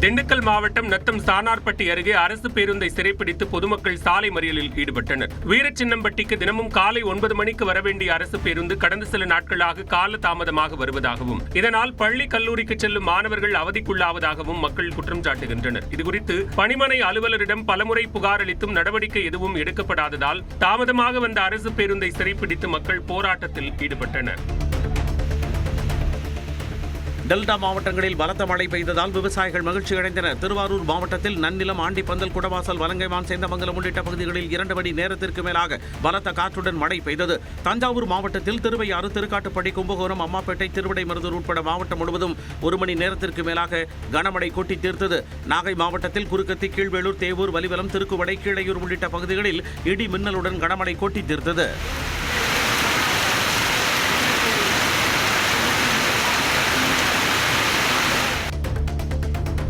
திண்டுக்கல் மாவட்டம் நத்தம் சானார்பட்டி அருகே அரசு பேருந்தை சிறைப்பிடித்து பொதுமக்கள் சாலை மறியலில் ஈடுபட்டனர். வீரச்சின்னம்பட்டிக்கு தினமும் காலை 9 மணிக்கு வரவேண்டிய அரசு பேருந்து கடந்த சில நாட்களாக கால தாமதமாக வருவதாகவும் இதனால் பள்ளி கல்லூரிக்கு செல்லும் மாணவர்கள் அவதிக்குள்ளாவதாகவும் மக்கள் குற்றம் சாட்டுகின்றனர். இதுகுறித்து பணிமனை அலுவலரிடம் பலமுறை புகார் அளித்தும் நடவடிக்கை எதுவும் எடுக்கப்படாததால் தாமதமாக வந்த அரசு பேருந்தை சிறைப்பிடித்து மக்கள் போராட்டத்தில் ஈடுபட்டனர். டெல்டா மாவட்டங்களில் பலத்த மழை பெய்ததால் விவசாயிகள் மகிழ்ச்சி அடைந்தனர். திருவாரூர் மாவட்டத்தில் நன்னிலம், ஆண்டிப்பந்தல், குடவாசல், வலங்கைமான், சேந்தமங்கலம் உள்ளிட்ட பகுதிகளில் 2 மணி நேரத்திற்கு மேலாக பலத்த காற்றுடன் மழை பெய்தது. தஞ்சாவூர் மாவட்டத்தில் திருவையாறு, திருக்காட்டுப்பள்ளி, கும்பகோணம், அம்மாப்பேட்டை, திருவிடைமருதூர் உட்பட மாவட்டம் முழுவதும் 1 மணி நேரத்திற்கு மேலாக கனமழை கொட்டி தீர்த்தது. நாகை மாவட்டத்தில் குறுக்கத்தி, கீழ்வேளூர், தேவூர், வலிவலம், திருக்குவடை, கீழையூர் உள்ளிட்ட பகுதிகளில் இடி மின்னலுடன் கனமழை கொட்டி தீர்த்தது.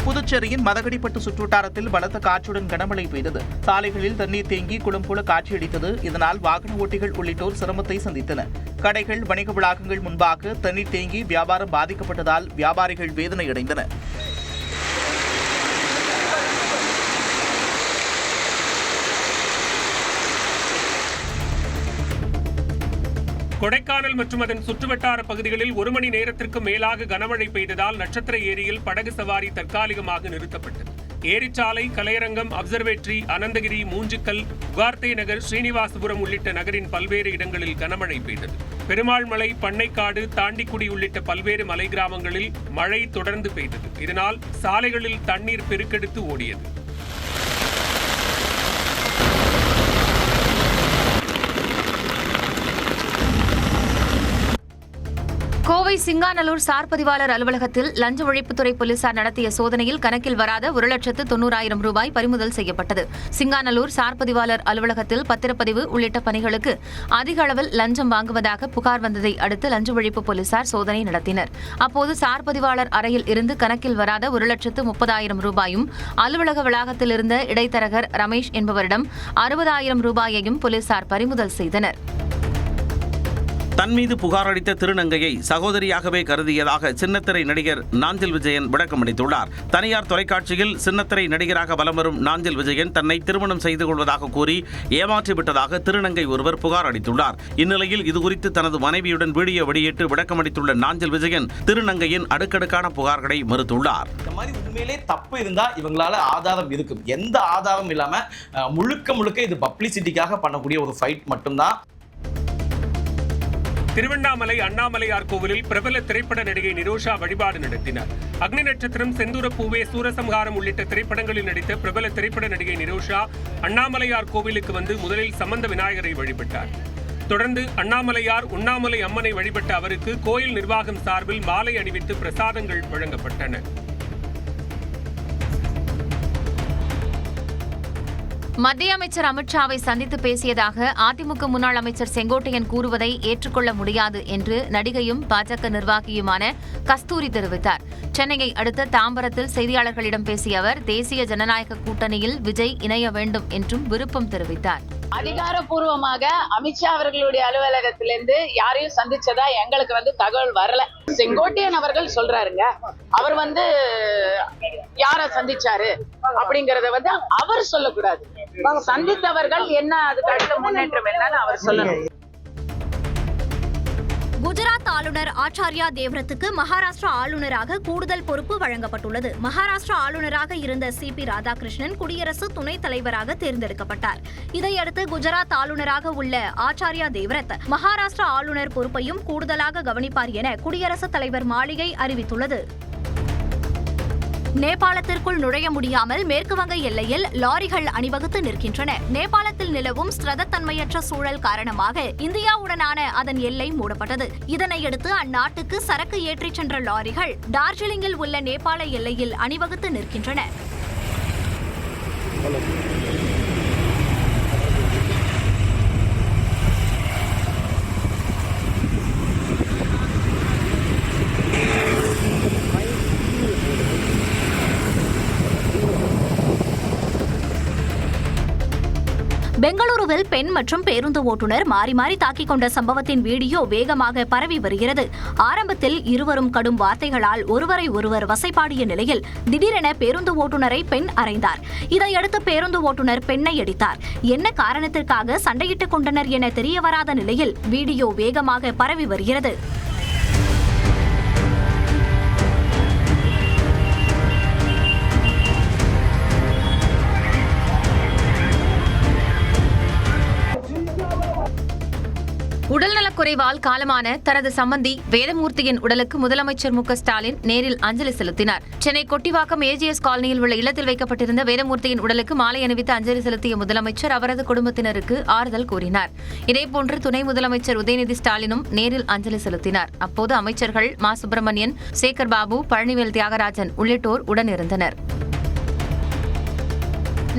புதுச்சேரியின் மதகடிப்பட்டு சுற்றுவட்டாரத்தில் பலத்த காற்றுடன் கனமழை பெய்தது. சாலைகளில் தண்ணீர் தேங்கி குளம் போல காட்சியளித்தது. இதனால் வாகன ஓட்டிகள் உள்ளிட்டோர் சிரமத்தை சந்தித்தனர். கடைகள், வணிக வளாகங்கள் முன்பாக தண்ணீர் தேங்கி வியாபாரம் பாதிக்கப்பட்டதால் வியாபாரிகள் வேதனையடைந்தனர். கொடைக்கானல் மற்றும் அதன் சுற்றுவட்டார பகுதிகளில் 1 மணி நேரத்திற்கு மேலாக கனமழை பெய்ததால் நட்சத்திர ஏரியில் படகு சவாரி தற்காலிகமாக நிறுத்தப்பட்டது. ஏரிச்சாலை, கலையரங்கம், அப்சர்வேட்டரி, அனந்தகிரி, மூஞ்சிக்கல், உகார்த்தே நகர், ஸ்ரீனிவாசபுரம் உள்ளிட்ட நகரின் பல்வேறு இடங்களில் கனமழை பெய்தது. பெருமாள் மலை, பண்ணைக்காடு, தாண்டிக்குடி உள்ளிட்ட பல்வேறு மலை கிராமங்களில் மழை தொடர்ந்து பெய்தது. இதனால் சாலைகளில் தண்ணீர் பெருக்கெடுத்து ஓடியது. கோவை சிங்காநல்லூர் சார் பதிவாளர் அலுவலகத்தில் லஞ்ச ஒழிப்புத்துறை போலீசார் நடத்திய சோதனையில் கணக்கில் வராத 1,90,000 ரூபாய் பறிமுதல் செய்யப்பட்டது. சிங்காநல்லூர் சார் பதிவாளர் அலுவலகத்தில் பத்திரப்பதிவு உள்ளிட்ட பணிகளுக்கு அதிக அளவில் லஞ்சம் வாங்குவதாக புகார் வந்ததை அடுத்து லஞ்ச ஒழிப்பு போலீசார் சோதனை நடத்தினர். அப்போது சார் பதிவாளர் அறையில் இருந்து கணக்கில் வராத 1,30,000 ரூபாயும், அலுவலக வளாகத்தில் இருந்த இடைத்தரகர் ரமேஷ் என்பவரிடம் 60,000 ரூபாயையும் போலீசார் பறிமுதல் செய்தனர். தன் மீது புகார் அளித்த திருநங்கையை சகோதரியாகவே கருதியதாக சின்னத்திரை நடிகர் நாஞ்சில் விஜயன் விளக்கமளித்துள்ளார். தனியார் தொலைக்காட்சியில் சின்னத்திரை நடிகராக வலம் வரும் நாஞ்சில் விஜயன் தன்னை திருமணம் செய்து கொள்வதாக கூறி ஏமாற்றிவிட்டதாக திருநங்கை ஒருவர் புகார் அளித்துள்ளார். இந்நிலையில் இதுகுறித்து தனது மனைவியுடன் வீடியோ வெளியிட்டு விளக்கமளித்துள்ள நாஞ்சில் விஜயன் திருநங்கையின் அடுக்கடுக்கான புகார்களை மறுத்துள்ளார். இந்த மாதிரி உண்மையிலே தப்பு இருந்தா இவங்களால ஆதாரம் இருக்கும். எந்த ஆதாரம் இல்லாம முழுக்க இது பப்ளிசிட்டிக்காக பண்ணக்கூடிய ஒரு ஃபைட் மட்டும்தான். திருவண்ணாமலை அண்ணாமலையார் கோவிலில் பிரபல திரைப்பட நடிகை நிரோஷா வழிபாடு நடத்தினார். அக்னி நட்சத்திரம், செந்தூர பூவே, சூரசம்ஹாரம் உள்ளிட்ட திரைப்படங்களில் நடித்த பிரபல திரைப்பட நடிகை நிரோஷா அண்ணாமலையார் கோவிலுக்கு வந்து முதலில் சம்பந்த விநாயகரை வழிபட்டார். தொடர்ந்து அண்ணாமலையார் உண்ணாமலை அம்மனை வழிபட்ட அவருக்கு கோயில் நிர்வாகம் சார்பில் மாலை அணிவித்து பிரசாதங்கள் வழங்கப்பட்டன. மத்திய அமைச்சர் அமித்ஷாவை சந்தித்து பேசியதாக அதிமுக முன்னாள் அமைச்சர் செங்கோட்டையன் கூறுவதை ஏற்றுக்கொள்ள முடியாது என்று நடிகையும் பாஜக நிர்வாகியுமான கஸ்தூரி தெரிவித்தார். சென்னையை அடுத்த தாம்பரத்தில் செய்தியாளர்களிடம் பேசிய அவர் தேசிய ஜனநாயக கூட்டணியில் விஜய் இணைய வேண்டும் என்றும் விருப்பம் தெரிவித்தார். அதிகாரப்பூர்வமாக அமித்ஷா அவர்களுடைய அலுவலகத்திலிருந்து யாரையும் சந்திச்சதா எங்களுக்கு தகவல் வரல. செங்கோட்டையன் அவர்கள் சொல்றாருங்க, அவர் யார சந்திச்சாரு அப்படிங்கறத அவர் சொல்லக்கூடாது. சந்தித்தவர்கள் என்ன, அதுக்கு அடுத்த முன்னேற்றம் என்னன்னு அவர் சொல்லணும். குஜராத் ஆளுநர் ஆச்சாரியா தேவ்ரத்துக்கு மகாராஷ்டிரா ஆளுநராக கூடுதல் பொறுப்பு வழங்கப்பட்டுள்ளது. மகாராஷ்டிரா ஆளுநராக இருந்த CP ராதாகிருஷ்ணன் குடியரசு துணைத் தலைவராக தேர்ந்தெடுக்கப்பட்டார். இதையடுத்து குஜராத் ஆளுநராக உள்ள ஆச்சாரியா தேவ்ரத் மகாராஷ்டிரா ஆளுநர் பொறுப்பையும் கூடுதலாக கவனிப்பார் என குடியரசுத் தலைவர் மாளிகை அறிவித்துள்ளது. நேபாளத்திற்குள் நுழைய முடியாமல் மேற்குவங்க எல்லையில் லாரிகள் அணிவகுத்து நிற்கின்றன. நேபாளத்தில் நிலவும் ஸ்திரத்தன்மையற்ற சூழல் காரணமாக இந்தியாவுடனான அதன் எல்லை மூடப்பட்டது. இதனையடுத்து அந்நாட்டுக்கு சரக்கு ஏற்றிச் சென்ற லாரிகள் டார்ஜிலிங்கில் உள்ள நேபாள எல்லையில் அணிவகுத்து நிற்கின்றன. பெங்களூருவில் பெண் மற்றும் பேருந்து ஓட்டுநர் மாறி மாறி தாக்கிக் கொண்ட சம்பவத்தின் வீடியோ வேகமாக பரவி வருகிறது. ஆரம்பத்தில் இருவரும் கடும் வார்த்தைகளால் ஒருவரை ஒருவர் வசைபாடிய நிலையில் திடீரென பேருந்து ஓட்டுநரை பெண் அறைந்தார். இதையடுத்து பேருந்து ஓட்டுநர் பெண்ணை அடித்தார். என்ன காரணத்திற்காக சண்டையிட்டுக் கொண்டனர் என தெரியவராத நிலையில் வீடியோ வேகமாக பரவி வருகிறது. உடல்நலக்குறைவால் காலமான தனது சம்பந்தி வேதமூர்த்தியின் உடலுக்கு முதலமைச்சர் மு.க.ஸ்டாலின் நேரில் அஞ்சலி செலுத்தினார். சென்னை கொட்டிவாக்கம் AGS காலனியில் உள்ள இல்லத்தில் வைக்கப்பட்டிருந்த வேதமூர்த்தியின் உடலுக்கு மாலை அணிவித்து அஞ்சலி செலுத்திய முதலமைச்சர் அவரது குடும்பத்தினருக்கு ஆறுதல் கூறினார். இதேபோன்று துணை முதலமைச்சர் உதயநிதி ஸ்டாலினும் நேரில் அஞ்சலி செலுத்தினார். அப்போது அமைச்சர்கள் மா. சுப்பிரமணியன், சேகர் பாபு, பழனிவேல் தியாகராஜன் உள்ளிட்டோர் உடனிருந்தனர்.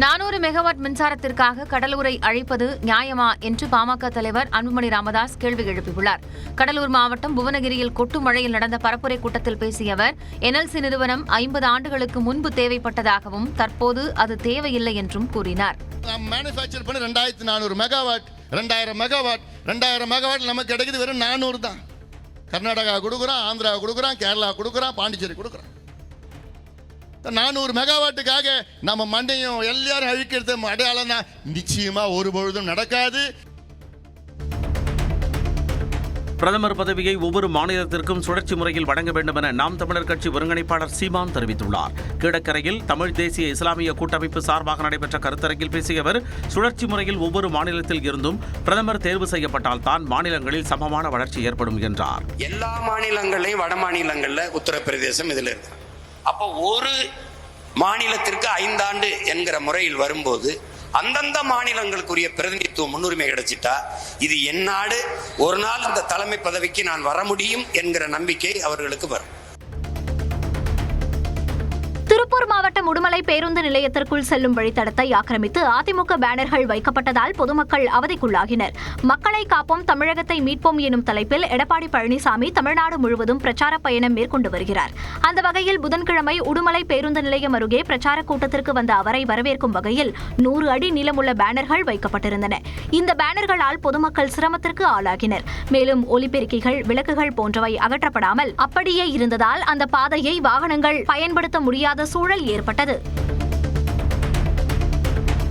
400 மெகாவாட் மின்சாரத்திற்காக கடலூரை அழிப்பது நியாயமா என்று பாமக தலைவர் அன்புமணி ராமதாஸ் கேள்வி எழுப்பியுள்ளார். கடலூர் மாவட்டம் புவனகிரியில் கொட்டு மழையில் நடந்த பரப்புரை கூட்டத்தில் பேசிய அவர் NLC நிறுவனம் 50 ஆண்டுகளுக்கு முன்பு தேவைப்பட்டதாகவும் தற்போது அது தேவையில்லை என்றும் கூறினார். மேனுஃபேக்சர் பண்ண 2400 மெகாவாட் 2000 மெகாவாட் 2000 மெகாவாட் நமக்கு கிடைக்குது வெறும் 400 தான். கர்நாடகா கொடுக்குறான், ஆந்திரா கொடுக்குறான், கேரளா கொடுக்குறான், பாண்டிச்சேரி கொடுக்குறான். 400 மெகாவாட்டுக்காக நம்ம மண்டையும் எல்லாரும் அழிக்கிறது அடையாளம் நிச்சயமா ஒரு பொழுதும் நடக்காது. பிரதமர் பதவியை ஒவ்வொரு மாநிலத்திற்கும் சுழற்சி முறையில் வழங்க வேண்டும் என நாம் தமிழர் கட்சி ஒருங்கிணைப்பாளர் சீமான் தெரிவித்துள்ளார். கீழக்கரையில் தமிழ் தேசிய இஸ்லாமிய கூட்டமைப்பு சார்பாக நடைபெற்ற கருத்தரங்கில் பேசிய அவர் சுழற்சி முறையில் ஒவ்வொரு மாநிலத்தில் இருந்தும் பிரதமர் தேர்வு செய்யப்பட்டால் தான் மாநிலங்களில் சமமான வளர்ச்சி ஏற்படும் என்றார். எல்லா மாநிலங்களையும் வட மாநிலங்கள்ல உத்தரப்பிரதேசம் இதுல இருக்கு. அப்போ ஒரு மாநிலத்திற்கு 5 ஆண்டு என்கிற முறையில் வரும்போது அந்தந்த மாநிலங்களுக்குரிய பிரதிநிதித்துவம் முன்னுரிமை கிடைச்சிட்டா இது என் நாடு, ஒரு நாள் இந்த தலைமை பதவிக்கு நான் வர முடியும் என்கிற நம்பிக்கை அவர்களுக்கு வரும். திருப்பூர் மாவட்டம் உடுமலை பேருந்து நிலையத்திற்குள் செல்லும் வழித்தடத்தை ஆக்கிரமித்து அதிமுக பேனர்கள் வைக்கப்பட்டதால் பொதுமக்கள் அவதிக்குள்ளாகினர். மக்களை காப்போம், தமிழகத்தை மீட்போம் எனும் தலைப்பில் எடப்பாடி பழனிசாமி தமிழ்நாடு முழுவதும் பிரச்சார பயணம் மேற்கொண்டு வருகிறார். அந்த வகையில் புதன்கிழமை உடுமலை பேருந்து நிலையம் அருகே பிரச்சார கூட்டத்திற்கு வந்த அவரை வரவேற்கும் வகையில் 100 அடி நீளமுள்ள பேனர்கள் வைக்கப்பட்டிருந்தன. இந்த பேனர்களால் பொதுமக்கள் சிரமத்திற்கு ஆளாகினர். மேலும் ஒலிபெருக்கிகள், விளக்குகள் போன்றவை அகற்றப்படாமல் அப்படியே இருந்ததால் அந்த பாதையை வாகனங்கள் பயன்படுத்த முடியாத சூழல் ஏற்பட்டது.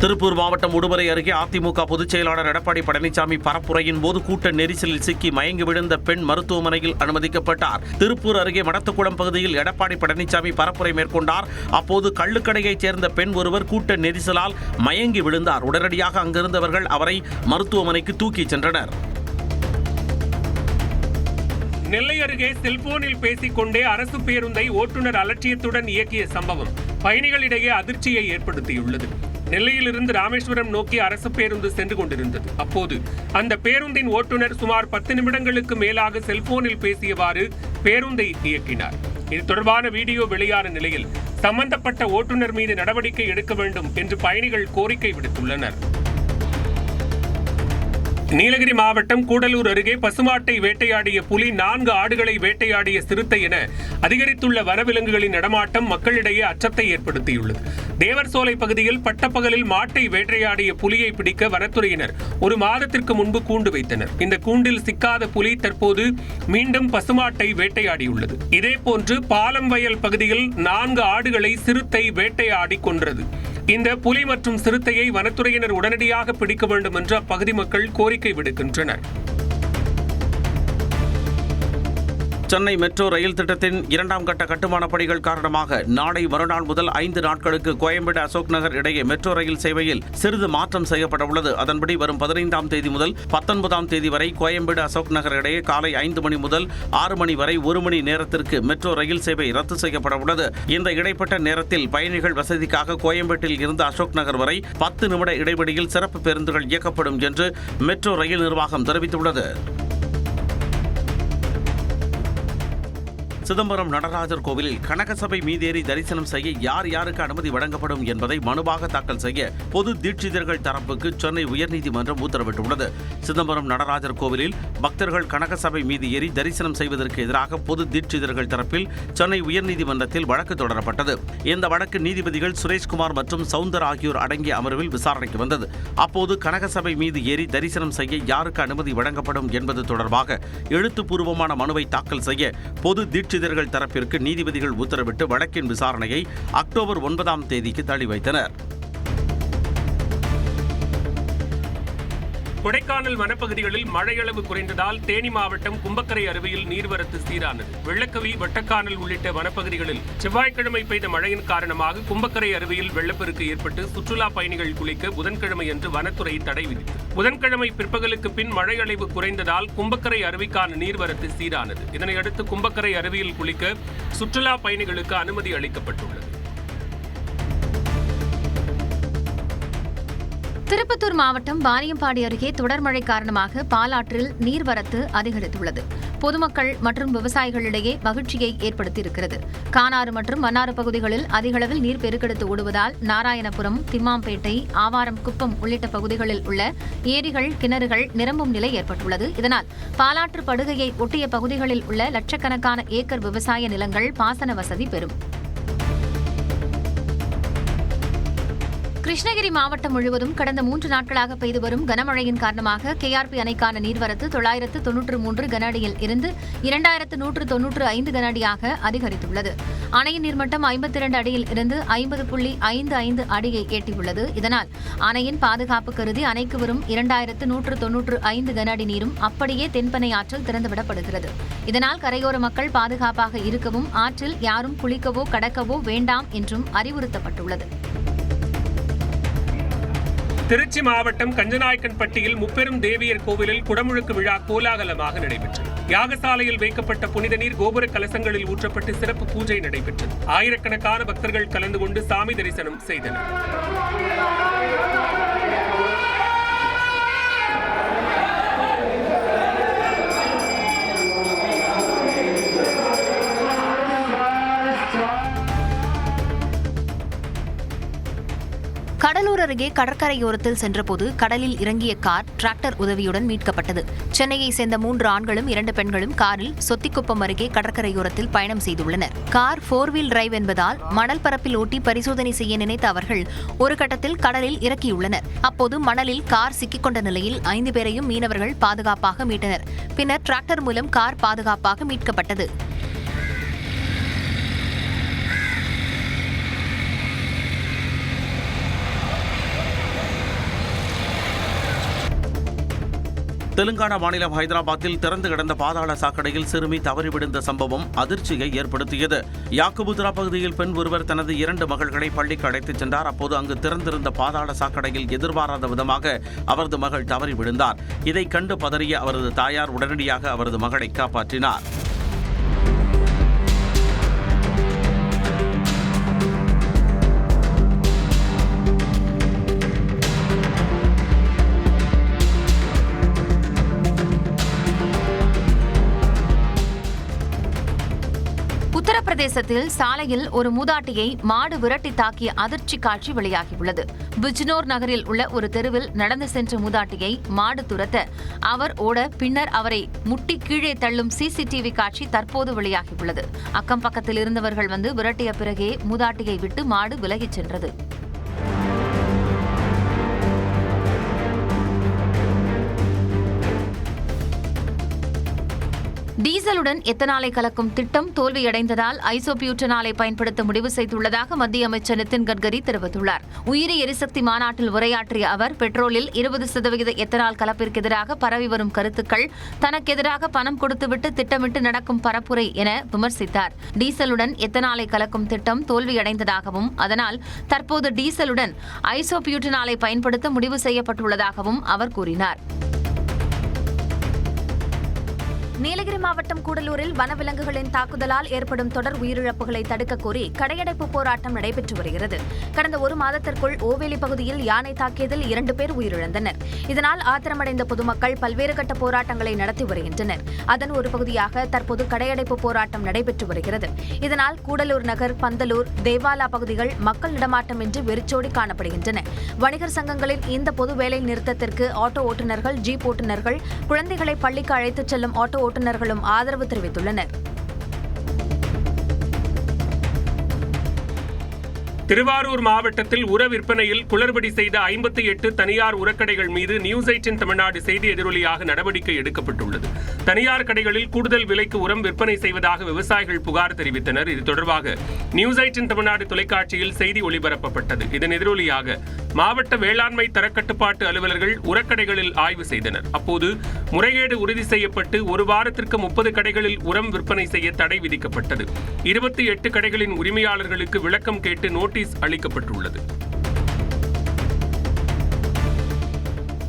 திருப்பூர் மாவட்டம் உடுமலை அருகே அதிமுக பொதுச் செயலாளர் எடப்பாடி பழனிசாமி பரப்புரையின் போது கூட்ட நெரிசலில் சிக்கி மயங்கி விழுந்த பெண் மருத்துவமனையில் அனுமதிக்கப்பட்டார். திருப்பூர் அருகே மடத்துக்குளம் பகுதியில் எடப்பாடி பழனிசாமி பரப்புரை மேற்கொண்டார். அப்போது கள்ளுக்கடையைச் சேர்ந்த பெண் ஒருவர் கூட்ட நெரிசலால் மயங்கி விழுந்தார். உடனடியாக அங்கிருந்தவர்கள் அவரை மருத்துவமனைக்கு தூக்கிச் சென்றனர். நெல்லை அருகே செல்போனில் பேசிக்கொண்டே அரசு பேருந்தை ஓட்டுநர் அலட்சியத்துடன் இயக்கிய சம்பவம் பயணிகளிடையே அதிர்ச்சியை ஏற்படுத்தியுள்ளது. நெல்லையிலிருந்து ராமேஸ்வரம் நோக்கி அரசு பேருந்து சென்று கொண்டிருந்தது. அப்போது அந்த பேருந்தின் ஓட்டுநர் சுமார் 10 நிமிடங்களுக்கு மேலாக செல்போனில் பேசியவாறு பேருந்தை இயக்கினார். இது தொடர்பான வீடியோ வெளியான நிலையில் சம்பந்தப்பட்ட ஓட்டுநர் மீது நடவடிக்கை எடுக்க வேண்டும் என்று பயணிகள் கோரிக்கை விடுத்துள்ளனர். நீலகிரி மாவட்டம் கூடலூர் அருகே பசுமாட்டை வேட்டையாடிய புலி, 4 ஆடுகளை வேட்டையாடிய சிறுத்தை என அதிகரித்துள்ள வனவிலங்குகளின் நடமாட்டம் மக்களிடையே அச்சத்தை ஏற்படுத்தியுள்ளது. தேவர்சோலை பகுதியில் பட்டப்பகலில் மாட்டை வேட்டையாடிய புலியை பிடிக்க வனத்துறையினர் 1 மாதத்திற்கு முன்பு கூண்டு வைத்தனர். இந்த கூண்டில் சிக்காத புலி தற்போது மீண்டும் பசுமாட்டை வேட்டையாடியுள்ளது. இதேபோன்று பாலம் வயல் பகுதியில் 4 ஆடுகளை சிறுத்தை வேட்டையாடி கொன்றது. இந்த புலி மற்றும் சிறுத்தையை வனத்துறையினர் உடனடியாக பிடிக்க வேண்டும் என்று அப்பகுதி மக்கள் கோரிக்கை விடுக்கின்றனர். சென்னை மெட்ரோ ரயில் திட்டத்தின் 2ஆம் கட்ட கட்டுமான பணிகள் காரணமாக நாளை மறுநாள் முதல் 5 நாட்களுக்கு கோயம்பேடு அசோக் நகர் இடையே மெட்ரோ ரயில் சேவையில் சிறிது மாற்றம் செய்யப்பட உள்ளது. அதன்படி வரும் 15ஆம் தேதி முதல் 19ஆம் தேதி வரை கோயம்பேடு அசோக் நகர் இடையே காலை 5 மணி முதல் 6 மணி வரை 1 மணி நேரத்திற்கு மெட்ரோ ரயில் சேவை ரத்து செய்யப்பட உள்ளது. இந்த இடைப்பட்ட நேரத்தில் பயணிகள் வசதிக்காக கோயம்பேட்டில் இருந்து அசோக் நகர் வரை 10 நிமிட இடைவெளியில் சிறப்பு பேருந்துகள் இயக்கப்படும் என்று மெட்ரோ ரயில் நிர்வாகம் தெரிவித்துள்ளது. சிதம்பரம் நடராஜர் கோவிலில் கனகசபை மீதேறி தரிசனம் செய்ய யார் யாருக்கு அனுமதி வழங்கப்படும் என்பதை மனுவாக தாக்கல் செய்ய பொது தீட்சிதர்கள் தரப்புக்கு சென்னை உயர்நீதிமன்றம் உத்தரவிட்டுள்ளது. சிதம்பரம் நடராஜர் கோவிலில் பக்தர்கள் கனகசபை மீது ஏறி தரிசனம் செய்வதற்கு எதிராக பொது தீட்சிதர்கள் தரப்பில் சென்னை உயர்நீதிமன்றத்தில் வழக்கு தொடரப்பட்டது. இந்த வழக்கு நீதிபதிகள் சுரேஷ்குமார் மற்றும் சவுந்தர் ஆகியோர் அடங்கிய அமர்வில் விசாரணைக்கு வந்தது. அப்போது கனகசபை மீது ஏறி தரிசனம் செய்ய யாருக்கு அனுமதி வழங்கப்படும் என்பது தொடர்பாக எழுத்துப்பூர்வமான மனுவை தாக்கல் செய்ய பொது தீட்சிதர்கள் தரப்பிற்கு நீதிபதிகள் உத்தரவிட்டு வழக்கின் விசாரணையை அக்டோபர் 9ஆம் தேதிக்கு தள்ளி வைத்தனர். கொடைக்கானல் வனப்பகுதிகளில் மழையளவு குறைந்ததால் தேனி மாவட்டம் கும்பக்கரை அருவியில் நீர்வரத்து சீரானது. வெள்ளக்கவி, வட்டக்கானல் உள்ளிட்ட வனப்பகுதிகளில் செவ்வாய்க்கிழமை பெய்த மழையின் காரணமாக கும்பக்கரை அருவியில் வெள்ளப்பெருக்கு ஏற்பட்டு சுற்றுலா பயணிகள் குளிக்க புதன்கிழமையன்று வனத்துறை தடை விதித்தது. புதன்கிழமை பிற்பகலுக்கு பின் மழையளவு குறைந்ததால் கும்பக்கரை அருவிக்கான நீர்வரத்து சீரானது. இதனையடுத்து கும்பக்கரை அருவியில் குளிக்க சுற்றுலா பயணிகளுக்கு அனுமதி அளிக்கப்பட்டுள்ளது. திருப்பத்தூர் மாவட்டம் வாணியம்பாடி அருகே தொடர் மழை காரணமாக பாலாற்றில் நீர்வரத்து அதிகரித்துள்ளது. பொதுமக்கள் மற்றும் விவசாயிகளிடையே மகிழ்ச்சியை ஏற்படுத்தியிருக்கிறது. கானாறு மற்றும் மன்னாறு பகுதிகளில் அதிகளவில் நீர் பெருக்கெடுத்து ஓடுவதால் நாராயணபுரம், திம்மாம்பேட்டை, ஆவாரம், குப்பம் உள்ளிட்ட பகுதிகளில் உள்ள ஏரிகள், கிணறுகள் நிரம்பும் நிலை ஏற்பட்டுள்ளது. இதனால் பாலாற்று படுகையை ஒட்டிய பகுதிகளில் உள்ள லட்சக்கணக்கான ஏக்கர் விவசாய நிலங்கள் பாசன வசதி பெறும். கிருஷ்ணகிரி மாவட்டம் முழுவதும் கடந்த 3 நாட்களாக பெய்து வரும் கனமழையின் காரணமாக கேஆர்பி அணைக்கான நீர்வரத்து 993 கன அடியில் இருந்து 2195 கன அடியாக அதிகரித்துள்ளது. அணையின் நீர்மட்டம் 52 அடியில் இருந்து 50.55 அடியை எட்டியுள்ளது. இதனால் அணையின் பாதுகாப்பு கருதி அணைக்கு வரும் 2195 கன அடி நீரும் அப்படியே தென்பெண்ணை ஆற்றில் திறந்துவிடப்படுகிறது. இதனால் கரையோர மக்கள் பாதுகாப்பாக இருக்கவும் ஆற்றில் யாரும் குளிக்கவோ கடக்கவோ வேண்டாம் என்றும் அறிவுறுத்தப்பட்டுள்ளது. திருச்சி மாவட்டம் கஞ்சநாயக்கன்பட்டியில் முப்பெரும் தேவியர் கோவிலில் குடமுழுக்கு விழா கோலாகலமாக நடைபெற்றது. யாகசாலையில் வைக்கப்பட்ட புனித நீர் கோபுர கலசங்களில் ஊற்றப்பட்டு சிறப்பு பூஜை நடைபெற்றது. ஆயிரக்கணக்கான பக்தர்கள் கலந்து கொண்டு சாமி தரிசனம் செய்தனர். கடலூர் அருகே கடற்கரையோரத்தில் சென்றபோது கடலில் இறங்கிய கார் டிராக்டர் உதவியுடன் மீட்கப்பட்டது. சென்னையை சேர்ந்த 3 ஆண்களும் 2 பெண்களும் காரில் சொத்திக்குப்பம் அருகே கடற்கரையோரத்தில் பயணம் செய்துள்ளனர். கார் 4 வீல் டிரைவ் என்பதால் மணல் பரப்பில் ஓட்டி பரிசோதனை செய்ய நினைத்த அவர்கள் ஒரு கட்டத்தில் கடலில் இறக்கியுள்ளனர். அப்போது மணலில் கார் சிக்கிக்கொண்ட நிலையில் 5 பேரையும் மீனவர்கள் பாதுகாப்பாக மீட்டனர். பின்னர் டிராக்டர் மூலம் கார் பாதுகாப்பாக மீட்கப்பட்டது. தெலுங்கானா மாநிலம் ஹைதராபாத்தில் திறந்து கிடந்த பாதாள சாக்கடையில் சிறுமி தவறி விழுந்த சம்பவம் அதிர்ச்சியை ஏற்படுத்தியது. யாக்குபுத்ரா பகுதியில் பெண் ஒருவர் தனது 2 மகள்களை பள்ளிக்கு அழைத்துச் சென்றார். அப்போது அங்கு திறந்திருந்த பாதாள சாக்கடையில் எதிர்பாராத விதமாக அவரது மகள் தவறி விழுந்தார். இதை கண்டு பதறிய அவரது தாயார் உடனடியாக அவரது மகளை காப்பாற்றினார். உத்தரப்பிரதேசத்தில் சாலையில் ஒரு மூதாட்டியை மாடு விரட்டி தாக்கிய அதிர்ச்சி காட்சி வெளியாகியுள்ளது. பிஜ்னோர் நகரில் உள்ள ஒரு தெருவில் நடந்து சென்ற மூதாட்டியை மாடு துரத்த அவர் ஓட பின்னர் அவரை முட்டி கீழே தள்ளும் சிசிடிவி காட்சி தற்போது வெளியாகியுள்ளது. அக்கம் பக்கத்தில் இருந்தவர்கள் வந்து விரட்டிய பிறகே மூதாட்டியை விட்டு மாடு விலகிச் சென்றது. டீசலுடன் எத்தனாலை கலக்கும் திட்டம் தோல்வியடைந்ததால் ஐசோபியூட்டனாலை பயன்படுத்த முடிவு செய்துள்ளதாக மத்திய அமைச்சர் நிதின் கட்கரி தெரிவித்துள்ளார். உயிரி எரிசக்தி மாநாட்டில் உரையாற்றிய அவர் பெட்ரோலில் 20% எத்தனால் கலப்பிற்கு எதிராக பரவி வரும் கருத்துக்கள் தனக்கு எதிராக பணம் கொடுத்துவிட்டு திட்டமிட்டு நடக்கும் பரப்புரை என விமர்சித்தார். டீசலுடன் எத்தனாலை கலக்கும் திட்டம் தோல்வியடைந்ததாகவும் அதனால் தற்போது டீசலுடன் ஐசோபியூட்டனாலை பயன்படுத்த முடிவு செய்யப்பட்டுள்ளதாகவும் அவர் கூறினார். நீலகிரி மாவட்டம் கூடலூரில் வனவிலங்குகளின் தாக்குதலால் ஏற்படும் தொடர் உயிரிழப்புகளை தடுக்க கோரி கடையடைப்பு போராட்டம் நடைபெற்று வருகிறது. கடந்த 1 மாதத்திற்குள் ஓவேலி பகுதியில் யானை தாக்கியதில் 2 பேர் உயிரிழந்தனர். இதனால் ஆத்திரமடைந்த பொதுமக்கள் பல்வேறு கட்ட போராட்டங்களை நடத்தி வருகின்றனர். அதன் ஒரு பகுதியாக தற்போது கடையடைப்பு போராட்டம் நடைபெற்று வருகிறது. இதனால் கூடலூர் நகர், பந்தலூர், தேவாலா பகுதிகள் மக்கள் நடமாட்டமின்றி வெறிச்சோடி காணப்படுகின்றன. வணிகர் சங்கங்களின் இந்த பொது வேலை நிறுத்தத்திற்கு ஆட்டோ ஓட்டுநர்கள், ஜீப் ஓட்டுநர்கள், குழந்தைகளை பள்ளிக்கு அழைத்துச் செல்லும் ஆட்டோ ஓட்டுநர்களும் ஆதரவு தெரிவித்துள்ளனர். திருவாரூர் மாவட்டத்தில் உர விற்பனையில் குளறுபடி செய்த 58 தனியார் உரக்கடைகள் மீது நியூஸ் 18 தமிழ்நாடு செய்தி எதிரொலியாக நடவடிக்கை எடுக்கப்பட்டுள்ளது. தனியார் கடைகளில் கூடுதல் விலைக்கு உரம் விற்பனை செய்வதாக விவசாயிகள் புகார் தெரிவித்தனர். இது தொடர்பாக நியூஸ் 18 தமிழ்நாடு தொலைக்காட்சியில் செய்தி ஒளிபரப்பப்பட்டது. இதன் எதிரொலியாக மாவட்ட வேளாண்மை தரக்கட்டுப்பாட்டு அலுவலர்கள் உரக்கடைகளில் ஆய்வு செய்தனர். அப்போது முறைகேடு உறுதி செய்யப்பட்டு 1 வாரத்திற்கு 30 கடைகளில் உரம் விற்பனை செய்ய தடை விதிக்கப்பட்டது. 28 கடைகளின் உரிமையாளர்களுக்கு விளக்கம் கேட்டு நோட்டீஸ் அளிக்கப்பட்டுள்ளது.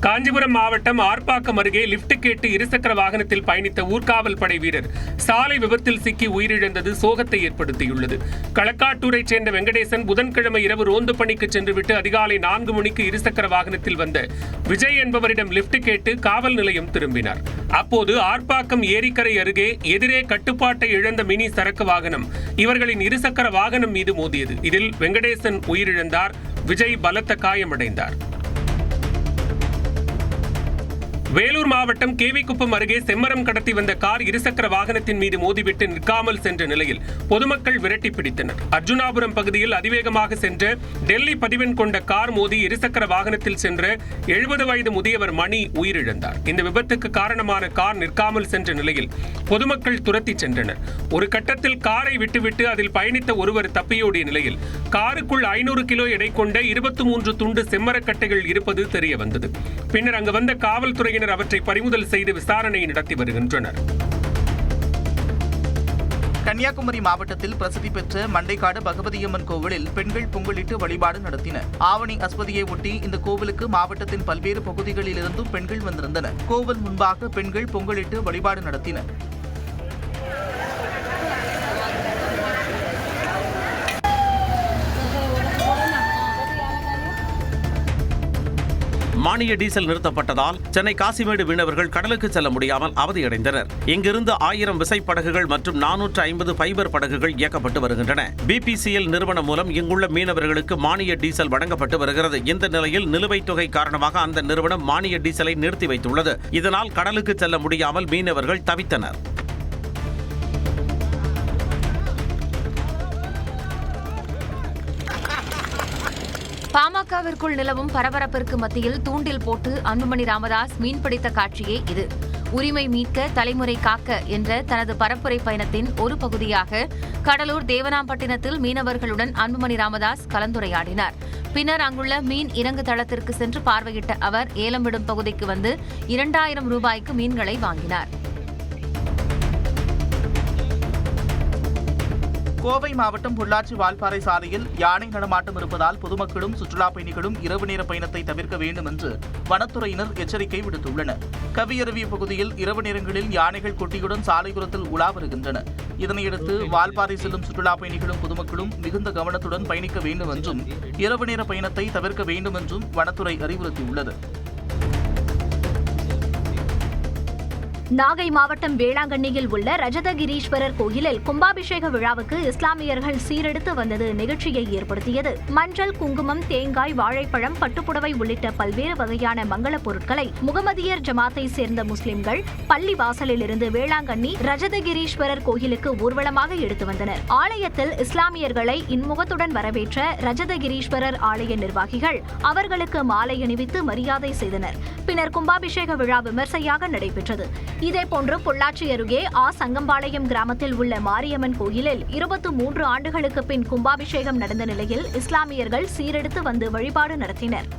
காஞ்சிபுரம் மாவட்டம் ஆர்ப்பாக்கம் அருகே லிப்ட் கேட்டு இருசக்கர வாகனத்தில் பயணித்த ஊர்காவல் படை வீரர் சாலை விபத்தில் சிக்கி உயிரிழந்தது சோகத்தை ஏற்படுத்தியுள்ளது. களக்காட்டூரைச் சேர்ந்த வெங்கடேசன் புதன்கிழமை இரவு ரோந்து பணிக்கு சென்றுவிட்டு அதிகாலை 4 மணிக்கு இருசக்கர வாகனத்தில் வந்த விஜய் என்பவரிடம் லிப்ட் கேட்டு காவல் நிலையம் திரும்பினார். அப்போது ஆர்ப்பாக்கம் ஏரிக்கரை அருகே எதிரே கட்டுப்பாட்டை இழந்த மினி சரக்கு வாகனம் இவர்களின் இருசக்கர வாகனம் மீது மோதியது. இதில் வெங்கடேசன் உயிரிழந்தார். விஜய் பலத்த காயமடைந்தார். வேலூர் மாவட்டம் கேவிக்குப்பம் அருகே செம்மரம் கடத்தி வந்த கார் இருசக்கர வாகனத்தின் மீது மோதிவிட்டு நிற்காமல் சென்ற நிலையில் பொதுமக்கள் விரட்டி பிடித்தனர். அர்ஜுனாபுரம் பகுதியில் அதிவேகமாக சென்ற டெல்லி பதிவெண் கொண்ட கார் மோதி இருசக்கர வாகனத்தில் சென்ற 70 வயது முதியவர் மணி உயிரிழந்தார். இந்த விபத்துக்கு காரணமான கார் நிற்காமல் சென்ற நிலையில் பொதுமக்கள் துரத்தி சென்றனர். ஒரு கட்டத்தில் காரை விட்டுவிட்டு அதில் பயணித்த ஒருவர் தப்பியோடிய நிலையில் காருக்குள் 500 கிலோ எடை கொண்ட 23 துண்டு செம்மரக்கட்டைகள் இருப்பது தெரிய வந்தது. பின்னர் அங்கு வந்த காவல்துறை அவற்றை பறிமுதல் செய்து விசாரணை நடத்தி வருகின்றனர். கன்னியாகுமரி மாவட்டத்தில் பிரசித்தி பெற்ற மண்டைக்காடு பகவதியம்மன் கோவிலில் பெண்கள் பொங்கலிட்டு வழிபாடு நடத்தினர். ஆவணி அஸ்வதியை ஒட்டி இந்த கோவிலுக்கு மாவட்டத்தின் பல்வேறு பகுதிகளில் இருந்தும் பெண்கள் வந்திருந்தனர். கோவில் முன்பாக பெண்கள் பொங்கலிட்டு வழிபாடு நடத்தினர். மானிய டீசல் நிறுத்தப்பட்டதால் சென்னை காசிமேடு மீனவர்கள் கடலுக்கு செல்ல முடியாமல் அவதியடைந்தனர். இங்கிருந்து 1000 விசைப்படகுகள் மற்றும் 450 ஃபைபர் படகுகள் இயக்கப்பட்டு வருகின்றன. BPCL நிறுவனம் மூலம் இங்குள்ள மீனவர்களுக்கு மானிய டீசல் வழங்கப்பட்டு வருகிறது. இந்த நிலையில் நிலுவைத் தொகை காரணமாக அந்த நிறுவனம் மானிய டீசலை நிறுத்தி வைத்துள்ளது. இதனால் கடலுக்கு செல்ல முடியாமல் மீனவர்கள் தவித்தனர். பாமகவிற்குள் நிலவும் பரபரப்பிற்கு மத்தியில் தூண்டில் போட்டு அன்புமணி ராமதாஸ் மீன்பிடித்த காட்சியே இது. உரிமை மீட்க தலைமுறை காக்க என்ற தனது பரப்புரை பயணத்தின் ஒரு பகுதியாக கடலூர் தேவனாம்பட்டினத்தில் மீனவர்களுடன் அன்புமணி ராமதாஸ் கலந்துரையாடினார். பின்னர் அங்குள்ள மீன் இறங்கு தளத்திற்கு சென்று பார்வையிட்ட அவர் ஏலம் விடும் பகுதிக்கு வந்து 2000 ரூபாய்க்கு மீன்களை வாங்கினார். கோவை மாவட்டம் பொள்ளாச்சி வால்பாறை சாலையில் யானை நடமாட்டம் இருப்பதால் பொதுமக்களும் சுற்றுலா பயணிகளும் இரவு நேர பயணத்தை தவிர்க்க வேண்டும் என்று வனத்துறையினர் எச்சரிக்கை விடுத்துள்ளனர். கவியருவி பகுதியில் இரவு நேரங்களில் யானைகள் கொட்டியுடன் சாலையோரத்தில் உலா வருகின்றன. இதனையடுத்து வால்பாறை செல்லும் சுற்றுலா பயணிகளும் பொதுமக்களும் மிகுந்த கவனத்துடன் பயணிக்க வேண்டும் என்றும் இரவு நேர பயணத்தை தவிர்க்க வேண்டும் என்றும் வனத்துறை அறிவுறுத்தியுள்ளது. நாகை மாவட்டம் வேளாங்கண்ணியில் உள்ள ரஜதகிரீஸ்வரர் கோயிலில் கும்பாபிஷேக விழாவுக்கு இஸ்லாமியர்கள் சீரெடுத்து வந்தது நிகழ்ச்சியை ஏற்படுத்தியது. மஞ்சள், குங்குமம், தேங்காய், வாழைப்பழம், பட்டுப்புடவை உள்ளிட்ட பல்வேறு வகையான மங்கள பொருட்களை முகமதியர் ஜமாத்தை சேர்ந்த முஸ்லிம்கள் பள்ளி வாசலில் இருந்து வேளாங்கண்ணி ரஜதகிரீஸ்வரர் கோயிலுக்கு ஊர்வலமாக எடுத்து வந்தனர். ஆலயத்தில் இஸ்லாமியர்களை இன்முகத்துடன் வரவேற்ற ரஜதகிரீஸ்வரர் ஆலய நிர்வாகிகள் அவர்களுக்கு மாலை அணிவித்து மரியாதை செய்தனர். பின்னர் கும்பாபிஷேக விழா விமர்சையாக நடைபெற்றது. இதேபோன்று பொள்ளாச்சி அருகே சங்கம்பாளையம் கிராமத்தில் உள்ள மாரியம்மன் கோயிலில் 23 ஆண்டுகளுக்கு பின் கும்பாபிஷேகம் நடந்த நிலையில் இஸ்லாமியர்கள் சீரெடுத்து வந்து வழிபாடு நடத்தினர்.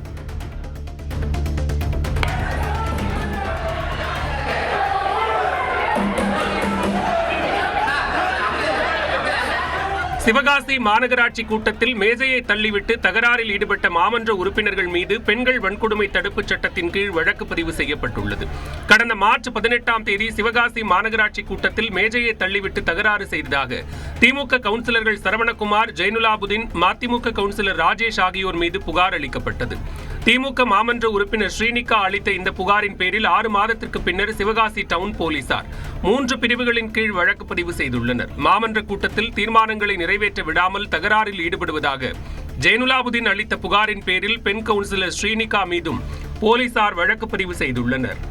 சிவகாசி மாநகராட்சி கூட்டத்தில் மேஜையை தள்ளிவிட்டு தகராறில் ஈடுபட்ட மாமன்ற உறுப்பினர்கள் மீது பெண்கள் வன்கொடுமை தடுப்புச் சட்டத்தின் கீழ் வழக்கு பதிவு செய்யப்பட்டுள்ளது. கடந்த மார்ச் 18ஆம் தேதி சிவகாசி மாநகராட்சி கூட்டத்தில் மேஜையை தள்ளிவிட்டு தகராறு செய்ததாக திமுக கவுன்சிலர்கள் சரவணகுமார், ஜெயினுலாபுதீன், மதிமுக கவுன்சிலர் ராஜேஷ் ஆகியோர் மீது புகார் அளிக்கப்பட்டது. திமுக மாமன்ற உறுப்பினர் ஸ்ரீனிகா அளித்த இந்த புகாரின் பேரில் 6 மாதத்திற்கு பின்னர் சிவகாசி டவுன் போலீசார் 3 பிரிவுகளின் கீழ் வழக்கு பதிவு செய்துள்ளனர். மாமன்ற கூட்டத்தில் தீர்மானங்களை நிறைவேற்ற விடாமல் தகராறில் ஈடுபடுவதாக ஜெயினுலாபுதீன் அளித்த புகாரின் பேரில் பெண் கவுன்சிலர் ஸ்ரீனிகா மீதும் போலீசார் வழக்கு பதிவு செய்துள்ளனர்.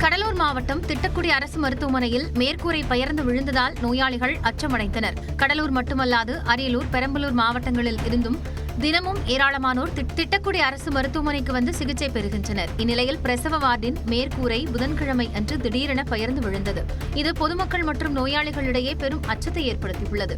கடலூர் மாவட்டம் திட்டக்குடி அரசு மருத்துவமனையில் மேற்கூரை பெயர்ந்து விழுந்ததால் நோயாளிகள் அச்சமடைந்தனர். கடலூர் மட்டுமல்லாது அரியலூர், பெரம்பலூர் மாவட்டங்களில் இருந்தும் தினமும் ஏராளமானோர் திட்டக்குடி அரசு மருத்துவமனைக்கு வந்து சிகிச்சை பெறுகின்றனர். இந்நிலையில் பிரசவ வார்டின் மேற்கூரை புதன்கிழமை அன்று திடீரென பெயர்ந்து விழுந்தது. இது பொதுமக்கள் மற்றும் நோயாளிகளிடையே பெரும் அச்சத்தை ஏற்படுத்தியுள்ளது.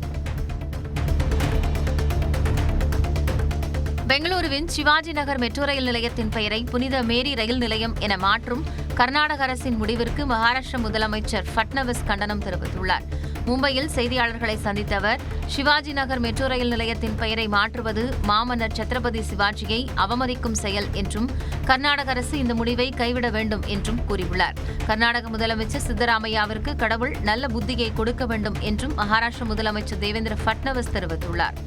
பெங்களூருவின் சிவாஜி நகர் மெட்ரோ ரயில் நிலையத்தின் பெயரை புனித மேரி ரயில் நிலையம் என மாற்றும் கர்நாடக அரசின் முடிவிற்கு மகாராஷ்டிர முதலமைச்சர் ஃபட்னவிஸ் கண்டனம் தெரிவித்துள்ளார். மும்பையில் செய்தியாளர்களை சந்தித்த அவர், சிவாஜி நகர் மெட்ரோ ரயில் நிலையத்தின் பெயரை மாற்றுவது மாமன்னர் சத்ரபதி சிவாஜியை அவமதிக்கும் செயல் என்றும் கர்நாடக அரசு இந்த முடிவை கைவிட வேண்டும் என்றும் கூறியுள்ளார். கர்நாடக முதலமைச்சர் சித்தராமையாவிற்கு கடவுள் நல்ல புத்தியை கொடுக்க வேண்டும் என்றும் மகாராஷ்டிர முதலமைச்சர் தேவேந்திர ஃபட்னவிஸ் தெரிவித்துள்ளார்.